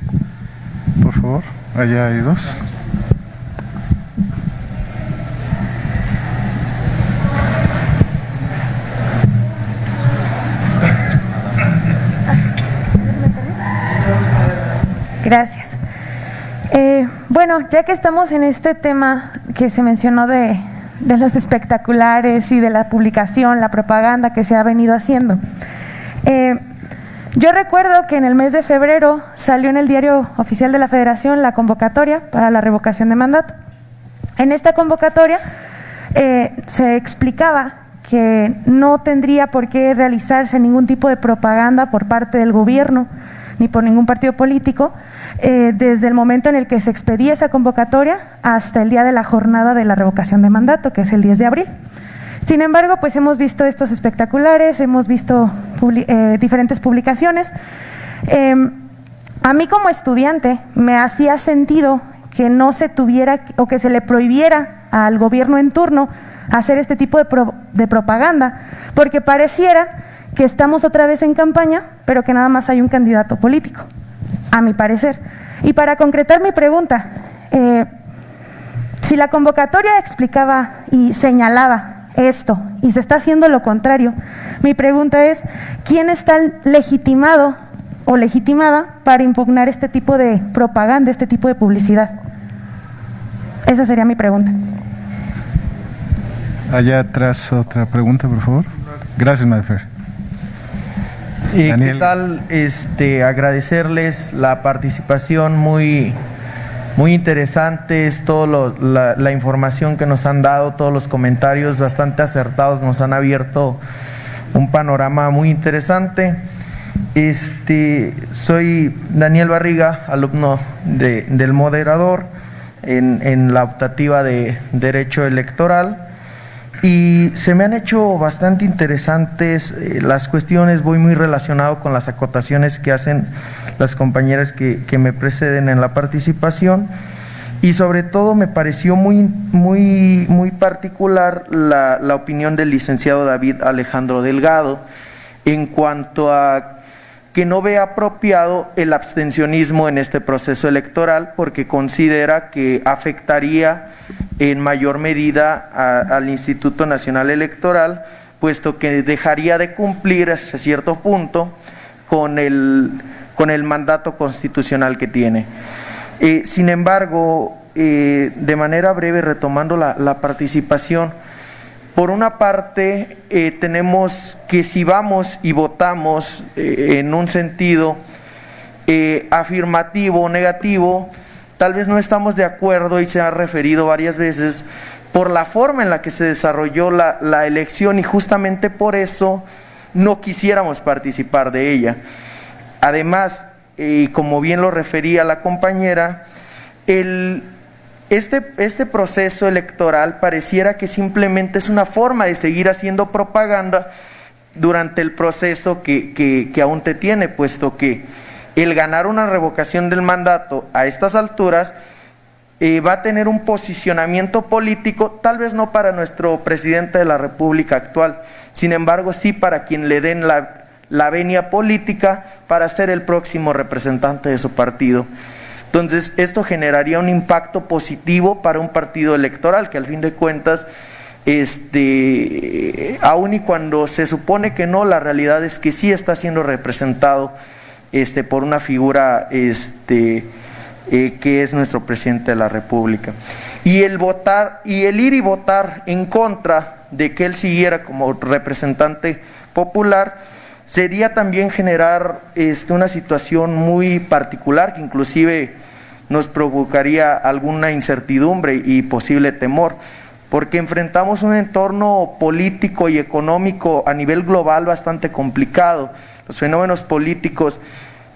Por favor, allá hay dos. Gracias. Bueno, ya que estamos en este tema que se mencionó de los espectaculares y de la publicación, la propaganda que se ha venido haciendo, Yo recuerdo que en el mes de febrero salió en el Diario Oficial de la Federación la convocatoria para la revocación de mandato. En esta convocatoria se explicaba que no tendría por qué realizarse ningún tipo de propaganda por parte del gobierno ni por ningún partido político desde el momento en el que se expedía esa convocatoria hasta el día de la jornada de la revocación de mandato, que es el 10 de abril. Sin embargo, pues hemos visto estos espectaculares, hemos visto diferentes publicaciones. A mí como estudiante me hacía sentido que no se tuviera o que se le prohibiera al gobierno en turno hacer este tipo de propaganda, porque pareciera que estamos otra vez en campaña, pero que nada más hay un candidato político, a mi parecer. Y para concretar mi pregunta, si la convocatoria explicaba y señalaba esto y se está haciendo lo contrario, mi pregunta es, ¿quién está legitimado o legitimada para impugnar este tipo de propaganda, este tipo de publicidad? Esa sería mi pregunta. Allá atrás otra pregunta, por favor. Gracias, Marifer. ¿Qué tal? Agradecerles la participación muy interesante, es la información que nos han dado, todos los comentarios bastante acertados, nos han abierto un panorama muy interesante. Soy Daniel Barriga, alumno del moderador en la optativa de Derecho Electoral, y se me han hecho bastante interesantes las cuestiones. Voy muy relacionado con las acotaciones que hacen las compañeras que me preceden en la participación, y sobre todo me pareció muy particular la opinión del licenciado David Alejandro Delgado en cuanto a que no ve apropiado el abstencionismo en este proceso electoral, porque considera que afectaría en mayor medida al Instituto Nacional Electoral, puesto que dejaría de cumplir hasta cierto punto con el mandato constitucional que tiene. Sin embargo, de manera breve, retomando la participación, por una parte tenemos que si vamos y votamos en un sentido afirmativo o negativo, tal vez no estamos de acuerdo, y se ha referido varias veces, por la forma en la que se desarrolló la elección, y justamente por eso no quisiéramos participar de ella. Además, como bien lo refería la compañera, este proceso electoral pareciera que simplemente es una forma de seguir haciendo propaganda durante el proceso que aún te tiene, puesto que el ganar una revocación del mandato a estas alturas va a tener un posicionamiento político, tal vez no para nuestro presidente de la República actual, sin embargo sí para quien le den la venia política para ser el próximo representante de su partido. Entonces, esto generaría un impacto positivo para un partido electoral que al fin de cuentas, aun y cuando se supone que no, la realidad es que sí está siendo representado por una figura que es nuestro presidente de la República. Y el ir y votar en contra de que él siguiera como representante popular sería también generar una situación muy particular que inclusive nos provocaría alguna incertidumbre y posible temor, porque enfrentamos un entorno político y económico a nivel global bastante complicado. Los fenómenos políticos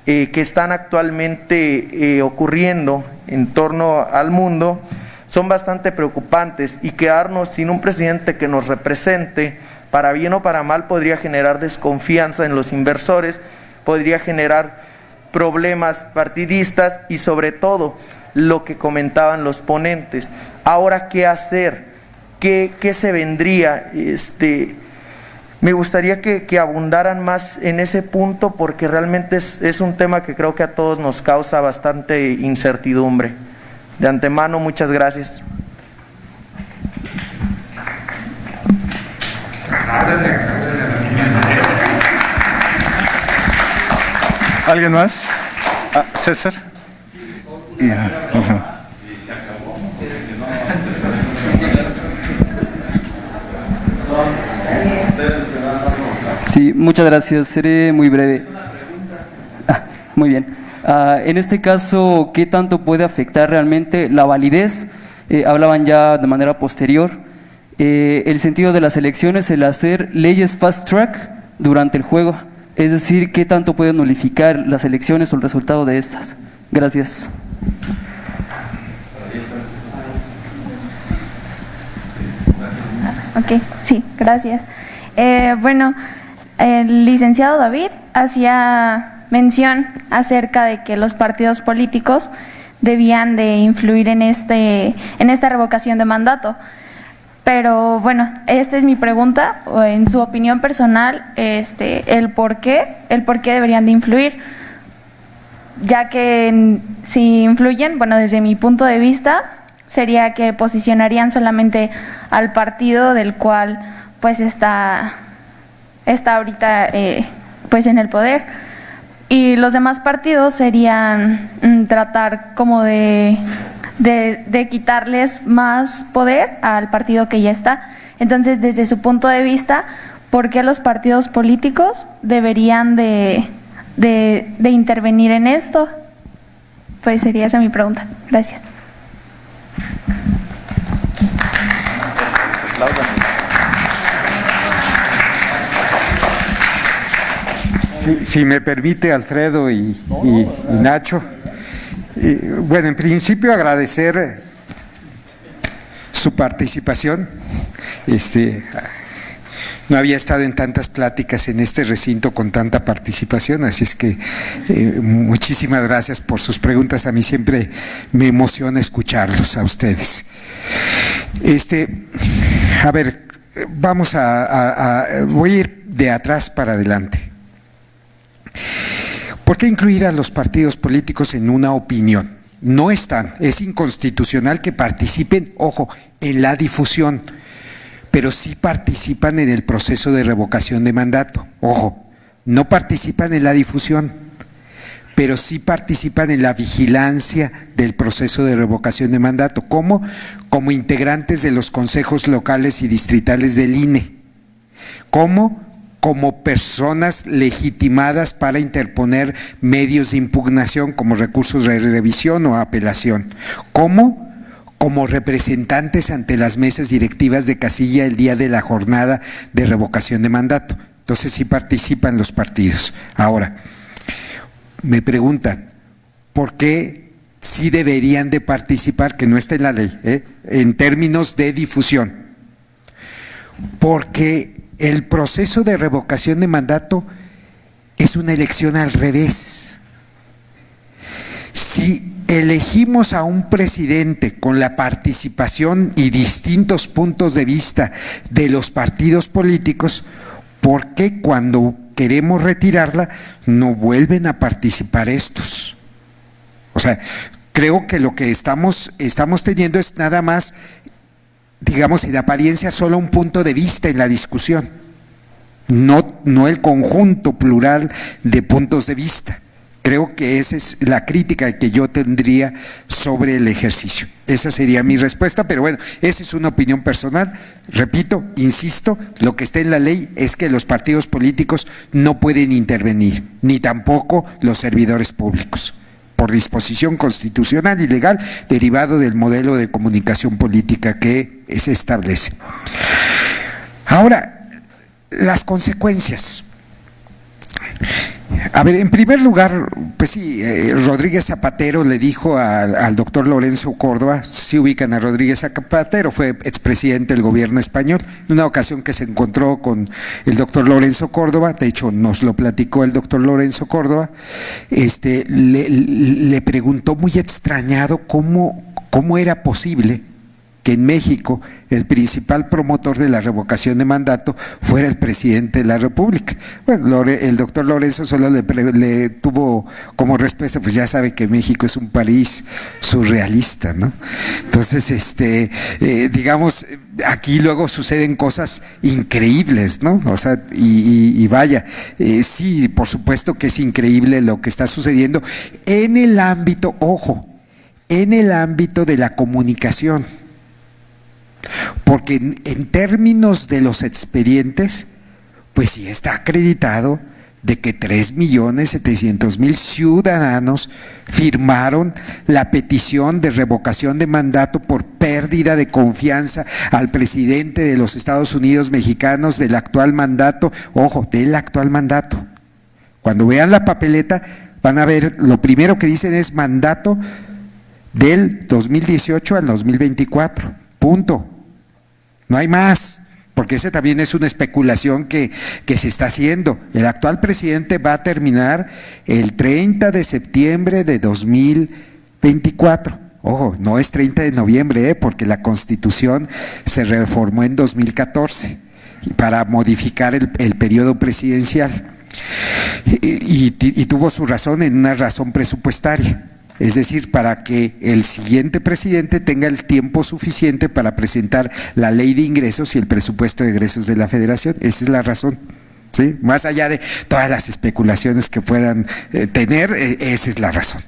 que están actualmente ocurriendo en torno al mundo son bastante preocupantes, y quedarnos sin un presidente que nos represente, para bien o para mal, podría generar desconfianza en los inversores, podría generar problemas partidistas y sobre todo lo que comentaban los ponentes. Ahora, ¿qué hacer? ¿Qué se vendría? Me gustaría que abundaran más en ese punto, porque realmente es un tema que creo que a todos nos causa bastante incertidumbre. De antemano, muchas gracias. ¿Alguien más? César. Sí, muchas gracias. Seré muy breve. Muy bien. En este caso, ¿qué tanto puede afectar realmente la validez? Hablaban ya de manera posterior. El sentido de las elecciones, el hacer leyes fast track durante el juego. Es decir, ¿qué tanto puede nulificar las elecciones o el resultado de estas? Gracias. Ok, sí, gracias. Bueno, el licenciado David hacía mención acerca de que los partidos políticos debían de influir en esta revocación de mandato. Pero bueno, esta es mi pregunta, en su opinión personal, el por qué deberían de influir, ya que si influyen, bueno, desde mi punto de vista, sería que posicionarían solamente al partido del cual pues está ahorita pues en el poder, y los demás partidos serían tratar como de quitarles más poder al partido que ya está. Entonces, desde su punto de vista, ¿por qué los partidos políticos deberían de intervenir en esto? Pues sería esa mi pregunta. Gracias. Si me permite, Alfredo y Nacho. Bueno, en principio agradecer su participación. No había estado en tantas pláticas en este recinto con tanta participación, así es que muchísimas gracias por sus preguntas. A mí siempre me emociona escucharlos a ustedes. A ver, voy a ir de atrás para adelante. ¿Por qué incluir a los partidos políticos en una opinión? No están, es inconstitucional que participen, ojo, en la difusión, pero sí participan en el proceso de revocación de mandato. Ojo, no participan en la difusión, pero sí participan en la vigilancia del proceso de revocación de mandato. ¿Cómo? Como integrantes de los consejos locales y distritales del INE. ¿Cómo? Como personas legitimadas para interponer medios de impugnación como recursos de revisión o apelación. ¿Cómo? Como representantes ante las mesas directivas de casilla el día de la jornada de revocación de mandato. Entonces sí participan los partidos. Ahora, me preguntan, ¿por qué sí deberían de participar, que no está en la ley, en términos de difusión? Porque el proceso de revocación de mandato es una elección al revés. Si elegimos a un presidente con la participación y distintos puntos de vista de los partidos políticos, ¿por qué cuando queremos retirarla no vuelven a participar estos? O sea, creo que lo que estamos teniendo es nada más, digamos, en apariencia solo un punto de vista en la discusión, no el conjunto plural de puntos de vista. Creo que esa es la crítica que yo tendría sobre el ejercicio. Esa sería mi respuesta, pero bueno, esa es una opinión personal. Repito, insisto, lo que está en la ley es que los partidos políticos no pueden intervenir, ni tampoco los servidores públicos, por disposición constitucional y legal derivado del modelo de comunicación política que se establece. Ahora, las consecuencias. A ver, en primer lugar, pues sí, Rodríguez Zapatero le dijo al doctor Lorenzo Córdoba, si ubican a Rodríguez Zapatero, fue expresidente del gobierno español, en una ocasión que se encontró con el doctor Lorenzo Córdoba, de hecho nos lo platicó el doctor Lorenzo Córdoba, le preguntó muy extrañado cómo era posible que en México el principal promotor de la revocación de mandato fuera el presidente de la República. Bueno, el doctor Lorenzo solo le tuvo como respuesta, pues ya sabe que México es un país surrealista, ¿no? Entonces, digamos, aquí luego suceden cosas increíbles, ¿no? O sea, y vaya, sí, por supuesto que es increíble lo que está sucediendo en el ámbito, ojo, en el ámbito de la comunicación. Porque en términos de los expedientes, pues sí está acreditado de que 3.700.000 ciudadanos firmaron la petición de revocación de mandato por pérdida de confianza al presidente de los Estados Unidos mexicanos del actual mandato, ojo, del actual mandato. Cuando vean la papeleta van a ver, lo primero que dicen es mandato del 2018 al 2024, punto. No hay más. Porque esa también es una especulación que se está haciendo. El actual presidente va a terminar el 30 de septiembre de 2024. Ojo, no es 30 de noviembre, porque la Constitución se reformó en 2014 para modificar el periodo presidencial. Y tuvo su razón en una razón presupuestaria. Es decir, para que el siguiente presidente tenga el tiempo suficiente para presentar la ley de ingresos y el presupuesto de egresos de la Federación. Esa es la razón, ¿sí? Más allá de todas las especulaciones que puedan tener, esa es la razón.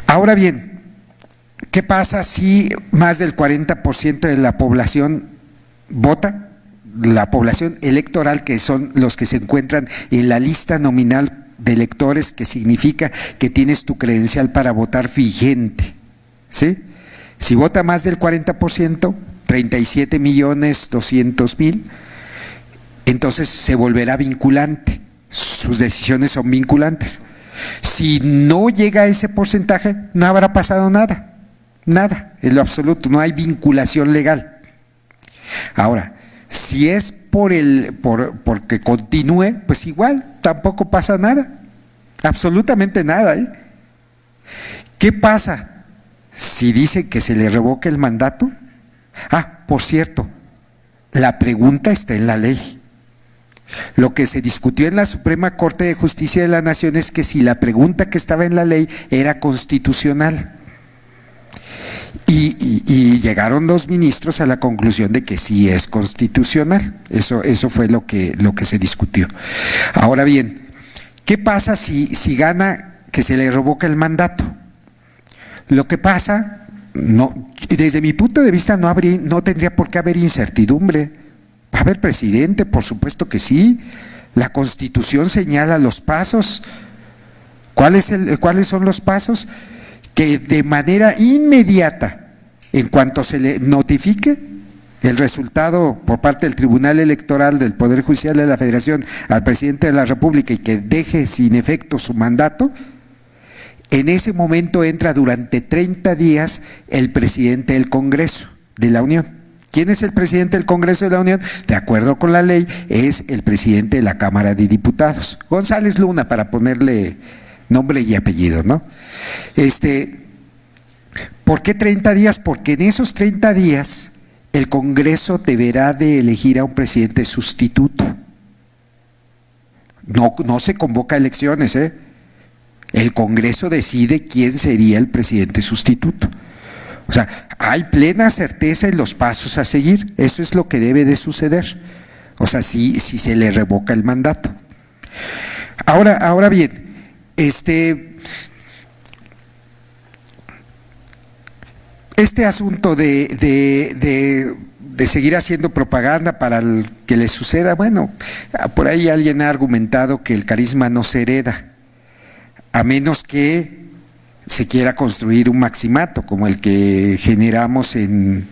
Ahora bien, ¿qué pasa si más del 40% de la población vota? La población electoral, que son los que se encuentran en la lista nominal de electores, que significa que tienes tu credencial para votar vigente, ¿sí? Si vota más del 40%, 37.200.000, entonces se volverá vinculante, sus decisiones son vinculantes. Si no llega a ese porcentaje, no habrá pasado nada, nada, en lo absoluto, no hay vinculación legal. Ahora, si es porque continúe, pues igual, tampoco pasa nada, absolutamente nada, ¿eh? ¿Qué pasa si dicen que se le revoca el mandato? Ah, por cierto, la pregunta está en la ley. Lo que se discutió en la Suprema Corte de Justicia de la Nación es que si la pregunta que estaba en la ley era constitucional. Y llegaron los ministros a la conclusión de que sí es constitucional. Eso fue lo que se discutió. Ahora bien, ¿qué pasa si gana que se le revoca el mandato? Lo que pasa, desde mi punto de vista no tendría por qué haber incertidumbre. ¿Va a haber presidente? Por supuesto que sí. La Constitución señala los pasos. ¿Cuáles son los pasos? Que de manera inmediata, en cuanto se le notifique el resultado por parte del Tribunal Electoral del Poder Judicial de la Federación al presidente de la República y que deje sin efecto su mandato, en ese momento entra durante 30 días el presidente del Congreso de la Unión. ¿Quién es el presidente del Congreso de la Unión? De acuerdo con la ley, es el presidente de la Cámara de Diputados, González Luna, para ponerle nombre y apellido, ¿no? ¿Por qué 30 días? Porque en esos 30 días el Congreso deberá de elegir a un presidente sustituto. No se convoca a elecciones, ¿eh? El Congreso decide quién sería el presidente sustituto. O sea, hay plena certeza en los pasos a seguir. Eso es lo que debe de suceder. O sea, si se le revoca el mandato. Ahora bien, este asunto de seguir haciendo propaganda para el que le suceda, bueno, por ahí alguien ha argumentado que el carisma no se hereda, a menos que se quiera construir un maximato como el que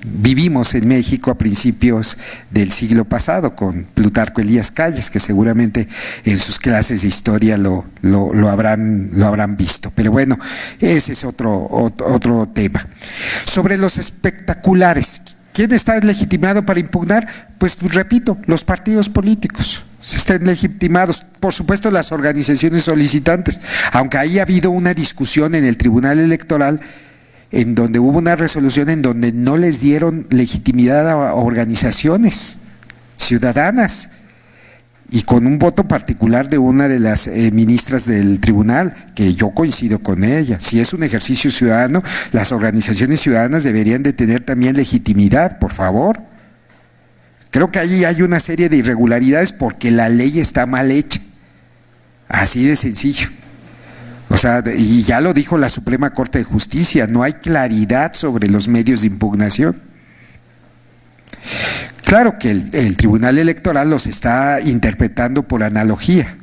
vivimos en México a principios del siglo pasado con Plutarco Elías Calles, que seguramente en sus clases de historia lo habrán visto. Pero bueno, ese es otro tema. Sobre los espectaculares, ¿quién está legitimado para impugnar? Pues repito, los partidos políticos estén legitimados, por supuesto las organizaciones solicitantes, aunque haya habido una discusión en el Tribunal Electoral en donde hubo una resolución en donde no les dieron legitimidad a organizaciones ciudadanas y con un voto particular de una de las ministras del tribunal, que yo coincido con ella. Si es un ejercicio ciudadano, las organizaciones ciudadanas deberían de tener también legitimidad, por favor. Creo que allí hay una serie de irregularidades porque la ley está mal hecha, así de sencillo. O sea, y ya lo dijo la Suprema Corte de Justicia, no hay claridad sobre los medios de impugnación. Claro que el Tribunal Electoral los está interpretando por analogía,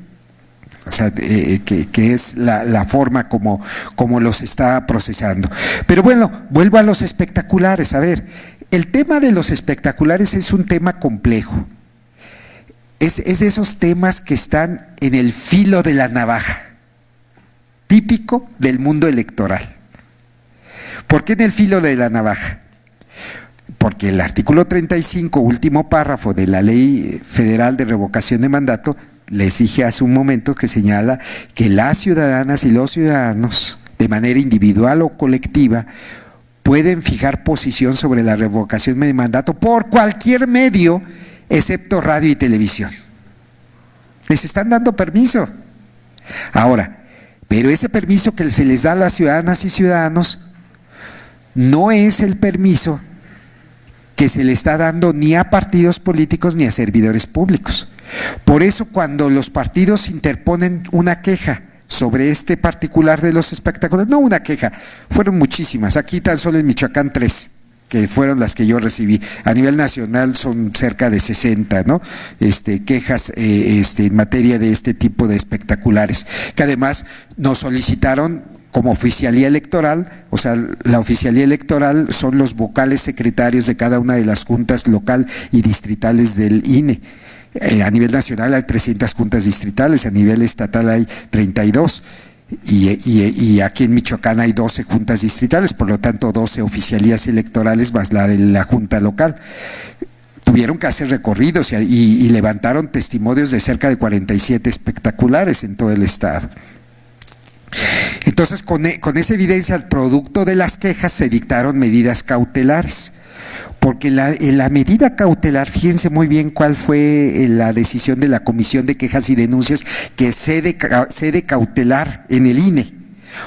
O sea, que es la forma como los está procesando. Pero bueno, vuelvo a los espectaculares. A ver, el tema de los espectaculares es un tema complejo. Es de esos temas que están en el filo de la navaja, típico del mundo electoral. ¿Por qué en el filo de la navaja? Porque el artículo 35, último párrafo de la Ley Federal de Revocación de Mandato, les dije hace un momento, que señala que las ciudadanas y los ciudadanos, de manera individual o colectiva, pueden fijar posición sobre la revocación de mandato por cualquier medio, excepto radio y televisión. Les están dando permiso. Ahora, pero ese permiso que se les da a las ciudadanas y ciudadanos no es el permiso que se le está dando ni a partidos políticos ni a servidores públicos. Por eso, cuando los partidos interponen una queja sobre este particular de los espectáculos, no una queja, fueron muchísimas, aquí tan solo en Michoacán 3, que fueron las que yo recibí. A nivel nacional son cerca de 60, ¿no? Quejas en materia de este tipo de espectaculares, que además nos solicitaron como oficialía electoral. O sea, la oficialía electoral son los vocales secretarios de cada una de las juntas local y distritales del INE. A nivel nacional hay 300 juntas distritales, a nivel estatal hay 32. Y aquí en Michoacán hay 12 juntas distritales, por lo tanto 12 oficialías electorales más la de la junta local. Tuvieron que hacer recorridos y levantaron testimonios de cerca de 47 espectaculares en todo el estado. Entonces, con esa evidencia, producto de las quejas, se dictaron medidas cautelares. Porque en la medida cautelar, fíjense muy bien cuál fue la decisión de la Comisión de Quejas y Denuncias, que cede cautelar en el INE.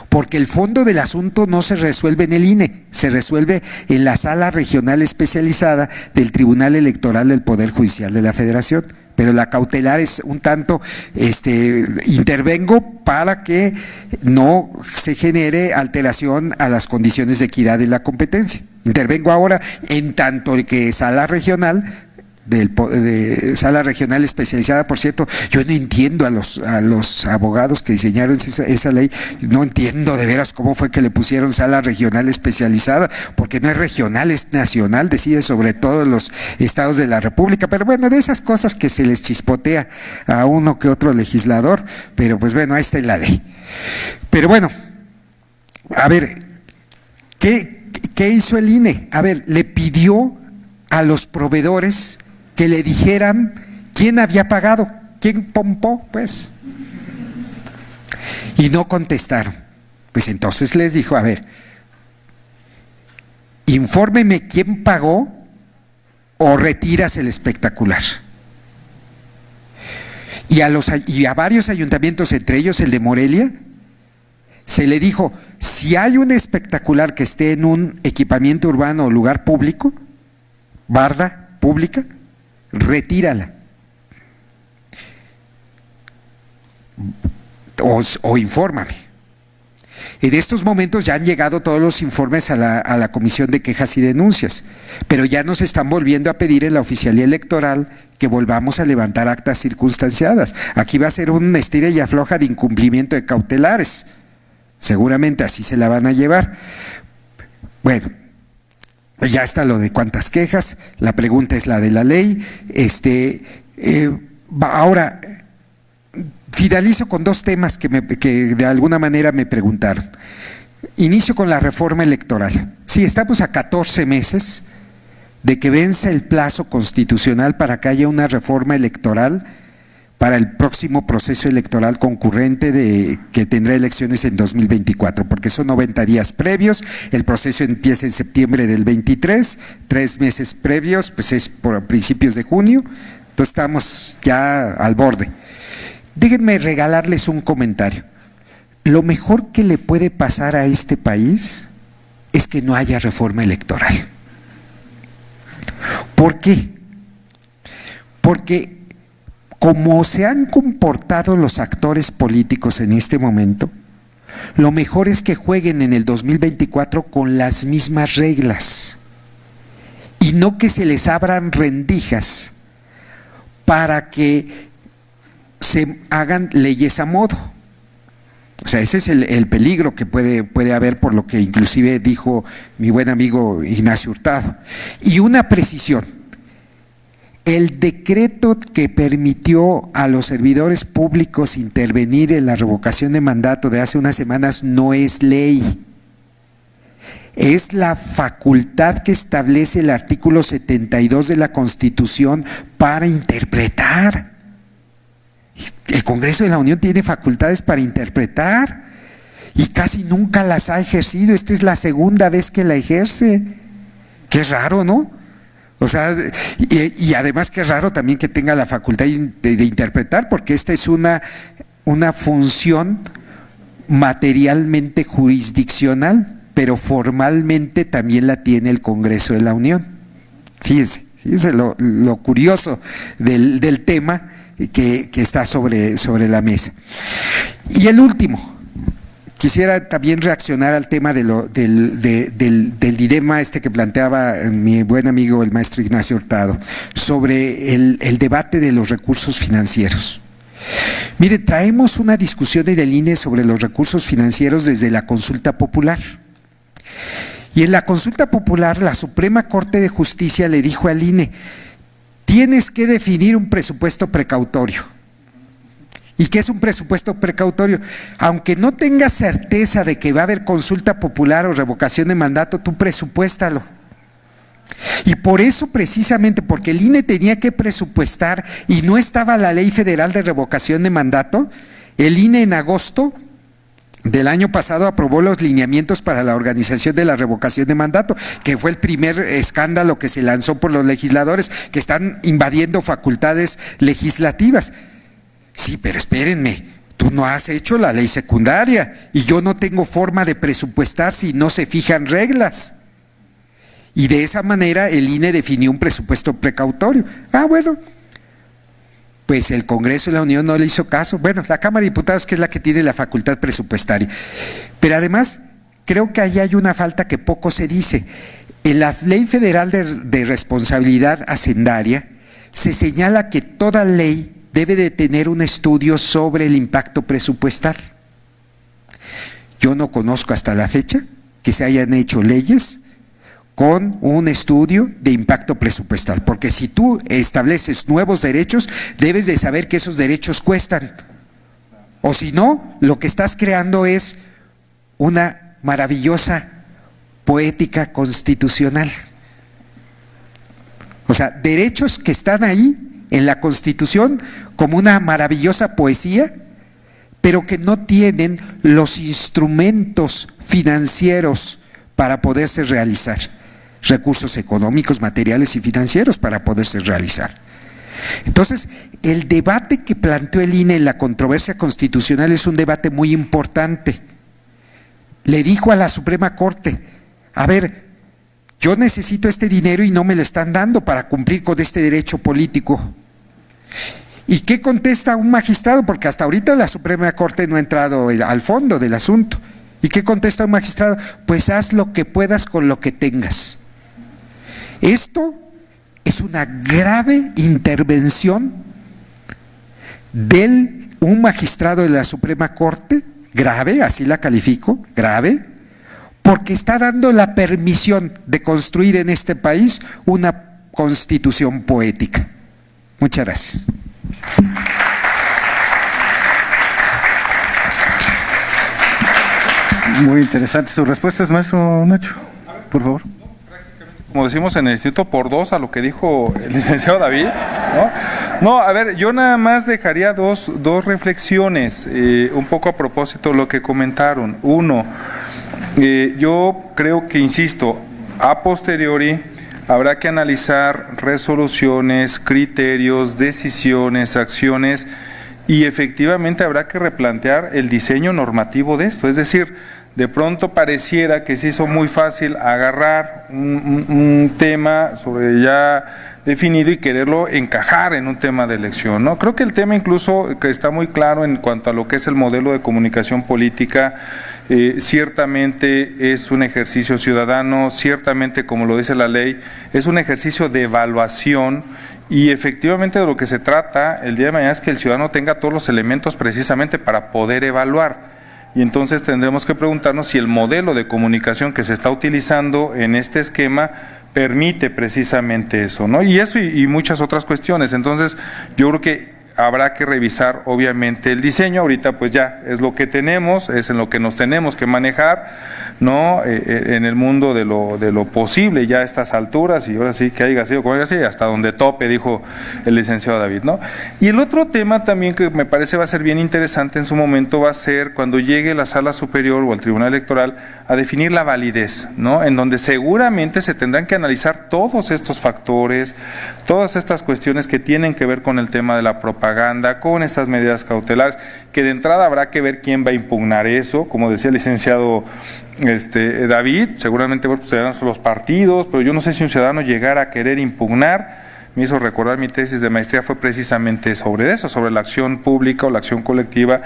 Porque el fondo del asunto no se resuelve en el INE, se resuelve en la Sala Regional Especializada del Tribunal Electoral del Poder Judicial de la Federación. Pero la cautelar es un tanto, intervengo para que no se genere alteración a las condiciones de equidad de la competencia. Intervengo ahora en tanto que Sala Regional, Sala Regional Especializada, por cierto, yo no entiendo a los abogados que diseñaron esa ley, no entiendo de veras cómo fue que le pusieron Sala Regional Especializada, porque no es regional, es nacional, decide sobre todos los estados de la República. Pero bueno, de esas cosas que se les chispotea a uno que otro legislador, pero pues bueno, ahí está en la ley. Pero bueno, a ver, ¿qué hizo el INE? A ver, le pidió a los proveedores que le dijeran quién había pagado, quién pompó, pues. Y no contestaron. Pues entonces les dijo, a ver, infórmeme quién pagó o retiras el espectacular. Y a varios ayuntamientos, entre ellos el de Morelia, se le dijo, si hay un espectacular que esté en un equipamiento urbano o lugar público, barda pública, retírala o infórmame. En estos momentos ya han llegado todos los informes a la Comisión de Quejas y Denuncias, pero ya nos están volviendo a pedir en la oficialía electoral que volvamos a levantar actas circunstanciadas. Aquí va a ser un estira y afloja de incumplimiento de cautelares, seguramente así se la van a llevar. Bueno, ya está lo de cuántas quejas, la pregunta es la de la ley. Ahora, finalizo con dos temas que de alguna manera me preguntaron. Inicio con la reforma electoral. Sí, estamos a 14 meses de que vence el plazo constitucional para que haya una reforma electoral para el próximo proceso electoral concurrente que tendrá elecciones en 2024, porque son 90 días previos, el proceso empieza en septiembre del 23, 3 meses previos, pues es por principios de junio, entonces estamos ya al borde. Déjenme regalarles un comentario. Lo mejor que le puede pasar a este país es que no haya reforma electoral. ¿Por qué? Porque como se han comportado los actores políticos en este momento, lo mejor es que jueguen en el 2024 con las mismas reglas y no que se les abran rendijas para que se hagan leyes a modo. O sea, ese es el peligro que puede haber, por lo que inclusive dijo mi buen amigo Ignacio Hurtado. Y una precisión: el decreto que permitió a los servidores públicos intervenir en la revocación de mandato de hace unas semanas no es ley. Es la facultad que establece el artículo 72 de la Constitución para interpretar. El Congreso de la Unión tiene facultades para interpretar y casi nunca las ha ejercido. Esta es la segunda vez que la ejerce. Qué raro, ¿no? O sea, y además qué raro también que tenga la facultad de interpretar, porque esta es una función materialmente jurisdiccional, pero formalmente también la tiene el Congreso de la Unión. Fíjense lo curioso del tema que está sobre la mesa. Y el último, quisiera también reaccionar al tema del dilema que planteaba mi buen amigo el maestro Ignacio Hurtado, sobre el debate de los recursos financieros. Mire, traemos una discusión en el INE sobre los recursos financieros desde la consulta popular. Y en la consulta popular, la Suprema Corte de Justicia le dijo al INE: tienes que definir un presupuesto precautorio. ¿Y qué es un presupuesto precautorio? Aunque no tengas certeza de que va a haber consulta popular o revocación de mandato, tú presupuéstalo. Y por eso, precisamente porque el INE tenía que presupuestar y no estaba la Ley Federal de Revocación de Mandato, el INE en agosto del año pasado aprobó los lineamientos para la organización de la revocación de mandato, que fue el primer escándalo que se lanzó por los legisladores, que están invadiendo facultades legislativas. Sí, pero espérenme, tú no has hecho la ley secundaria y yo no tengo forma de presupuestar si no se fijan reglas. Y de esa manera el INE definió un presupuesto precautorio. Bueno, pues el Congreso de la Unión no le hizo caso. Bueno, la Cámara de Diputados, que es la que tiene la facultad presupuestaria. Pero además, creo que ahí hay una falta que poco se dice. En la Ley Federal de Responsabilidad Hacendaria se señala que toda ley debe de tener un estudio sobre el impacto presupuestal. Yo no conozco hasta la fecha que se hayan hecho leyes con un estudio de impacto presupuestal, porque si tú estableces nuevos derechos, debes de saber que esos derechos cuestan, o si no, lo que estás creando es una maravillosa poética constitucional. O sea, derechos que están ahí en la Constitución como una maravillosa poesía, pero que no tienen los instrumentos financieros para poderse realizar, recursos económicos, materiales y financieros para poderse realizar. Entonces, el debate que planteó el INE en la controversia constitucional es un debate muy importante. Le dijo a la Suprema Corte: a ver, yo necesito este dinero y no me lo están dando para cumplir con este derecho político. ¿Y qué contesta un magistrado? Porque hasta ahorita la Suprema Corte no ha entrado al fondo del asunto. ¿Y qué contesta un magistrado? Pues haz lo que puedas con lo que tengas. Esto es una grave intervención de un magistrado de la Suprema Corte, grave, así la califico, grave, porque está dando la permisión de construir en este país una constitución poética. Muchas gracias. Muy interesante sus respuestas, maestro Nacho, por favor. Como decimos en el instituto, por dos a lo que dijo el licenciado David, ¿no? A ver, yo nada más dejaría dos reflexiones, un poco a propósito de lo que comentaron. Uno, yo creo que, insisto, a posteriori habrá que analizar resoluciones, criterios, decisiones, acciones, y efectivamente habrá que replantear el diseño normativo de esto. Es decir, de pronto pareciera que se hizo muy fácil agarrar un tema sobre ya definido y quererlo encajar en un tema de elección, ¿no? Creo que el tema incluso que está muy claro en cuanto a lo que es el modelo de comunicación política. Ciertamente es un ejercicio ciudadano, ciertamente, como lo dice la ley, es un ejercicio de evaluación Y efectivamente de lo que se trata el día de mañana es que el ciudadano tenga todos los elementos precisamente para poder evaluar. Y entonces tendremos que preguntarnos si el modelo de comunicación que se está utilizando en este esquema permite precisamente eso, ¿no? Y eso y muchas otras cuestiones. Entonces, yo creo que habrá que revisar obviamente el diseño. Ahorita pues ya es lo que tenemos, es en lo que nos tenemos que manejar, ¿no? En el mundo de lo posible ya a estas alturas, y ahora sí que haya sido como haya sido, hasta donde tope, dijo el licenciado David, ¿no? Y el otro tema también que me parece va a ser bien interesante en su momento va a ser cuando llegue la Sala Superior o el Tribunal Electoral a definir la validez, ¿no? En donde seguramente se tendrán que analizar todos estos factores, todas estas cuestiones que tienen que ver con el tema de la propaganda, con estas medidas cautelares, que de entrada habrá que ver quién va a impugnar eso, como decía el licenciado David, seguramente bueno, pues, serán los partidos, pero yo no sé si un ciudadano llegara a querer impugnar. Me hizo recordar mi tesis de maestría fue precisamente sobre eso, sobre la acción pública o la acción colectiva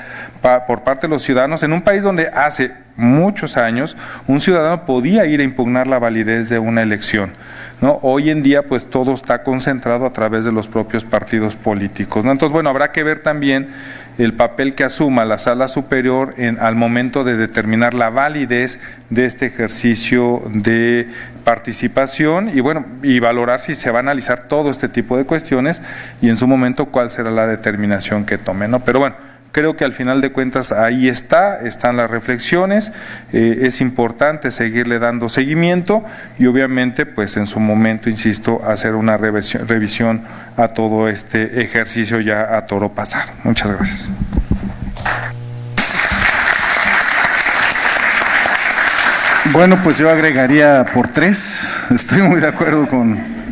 por parte de los ciudadanos en un país donde hace muchos años un ciudadano podía ir a impugnar la validez de una elección, ¿no? Hoy en día pues todo está concentrado a través de los propios partidos políticos, ¿no? Entonces bueno, habrá que ver también el papel que asuma la Sala Superior al momento de determinar la validez de este ejercicio de participación y bueno, y valorar si se va a analizar todo este tipo de cuestiones y en su momento cuál será la determinación que tome, ¿no? Pero bueno, creo que al final de cuentas ahí están las reflexiones, es importante seguirle dando seguimiento y obviamente pues en su momento, insisto, hacer una revisión a todo este ejercicio ya a toro pasado. Muchas gracias. Bueno, pues yo agregaría por 3, estoy muy de acuerdo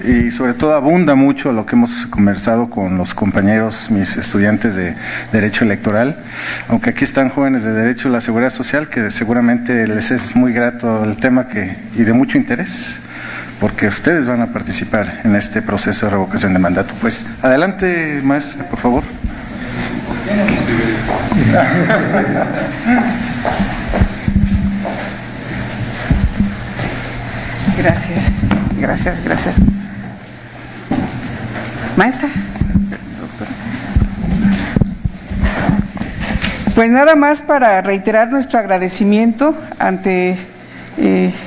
y sobre todo abunda mucho lo que hemos conversado con los compañeros, mis estudiantes de Derecho Electoral, aunque aquí están jóvenes de Derecho a la Seguridad Social, que seguramente les es muy grato el tema y de mucho interés, porque ustedes van a participar en este proceso de revocación de mandato. Pues adelante, maestra, por favor. Gracias. Maestra. Pues nada más para reiterar nuestro agradecimiento ante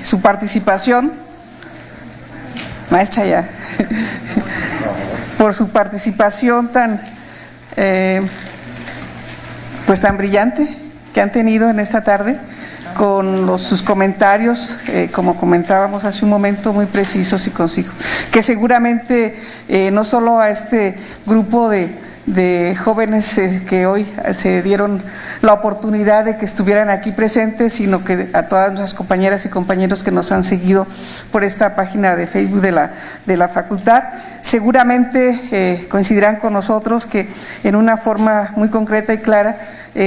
su participación, maestra ya, por su participación tan brillante que han tenido en esta tarde, con sus comentarios, como comentábamos hace un momento, muy precisos y concisos, que seguramente no solo a este grupo de jóvenes que hoy se dieron la oportunidad de que estuvieran aquí presentes, sino que a todas nuestras compañeras y compañeros que nos han seguido por esta página de Facebook de la facultad, seguramente coincidirán con nosotros que en una forma muy concreta y clara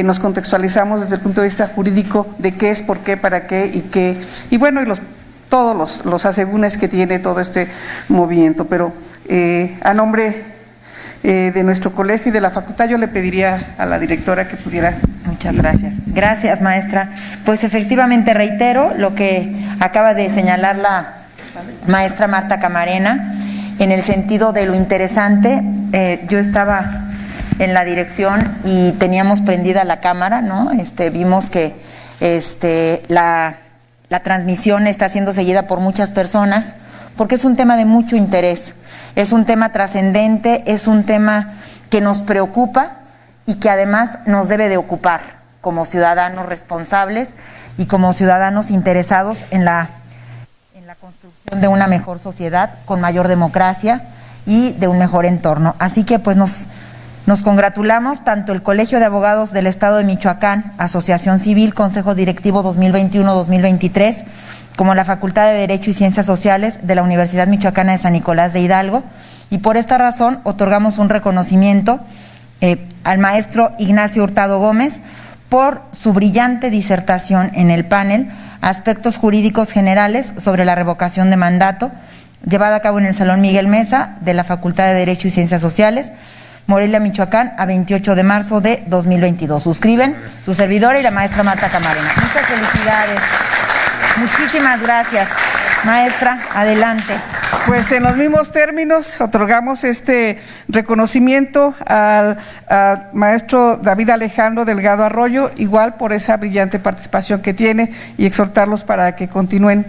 nos contextualizamos desde el punto de vista jurídico de qué es, por qué, para qué y qué, y bueno, y todos los asegúnes que tiene todo este movimiento. Pero a nombre de nuestro colegio y de la facultad, yo le pediría a la directora que pudiera. Muchas gracias. Gracias, maestra. Pues efectivamente reitero lo que acaba de señalar la maestra Marta Camarena, en el sentido de lo interesante. Yo estaba en la dirección y teníamos prendida la cámara, ¿no? Vimos que la transmisión está siendo seguida por muchas personas, porque es un tema de mucho interés, es un tema trascendente, es un tema que nos preocupa y que además nos debe de ocupar como ciudadanos responsables y como ciudadanos interesados en la construcción de una mejor sociedad, con mayor democracia y de un mejor entorno. Así que pues nos congratulamos, tanto el Colegio de Abogados del Estado de Michoacán, Asociación Civil, Consejo Directivo 2021-2023, como la Facultad de Derecho y Ciencias Sociales de la Universidad Michoacana de San Nicolás de Hidalgo, y por esta razón otorgamos un reconocimiento al maestro Ignacio Hurtado Gómez por su brillante disertación en el panel Aspectos Jurídicos Generales sobre la Revocación de Mandato, llevada a cabo en el Salón Miguel Mesa de la Facultad de Derecho y Ciencias Sociales, Morelia, Michoacán, a 28 de marzo de 2022. Suscriben su servidora y la maestra Marta Camarena. Muchas felicidades. Muchísimas gracias. Maestra, adelante. Pues en los mismos términos otorgamos este reconocimiento al maestro David Alejandro Delgado Arroyo, igual por esa brillante participación que tiene, y exhortarlos para que continúen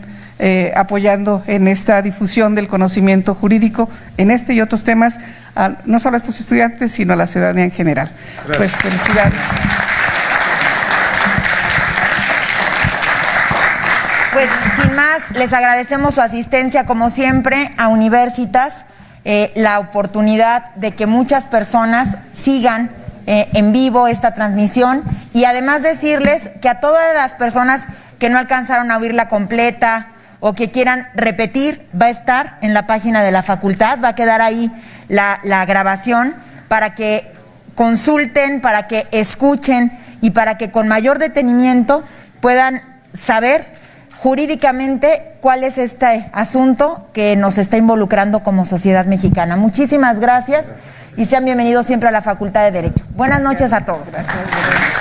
apoyando en esta difusión del conocimiento jurídico en este y otros temas, no solo a estos estudiantes, sino a la ciudadanía en general. Gracias. Pues felicidades. Pues sin más, les agradecemos su asistencia como siempre a Universitas, la oportunidad de que muchas personas sigan en vivo esta transmisión, y además decirles que a todas las personas que no alcanzaron a oírla completa o que quieran repetir, va a estar en la página de la facultad, va a quedar ahí la grabación para que consulten, para que escuchen y para que con mayor detenimiento puedan saber jurídicamente cuál es este asunto que nos está involucrando como sociedad mexicana. Muchísimas gracias y sean bienvenidos siempre a la Facultad de Derecho. Buenas noches a todos. Gracias.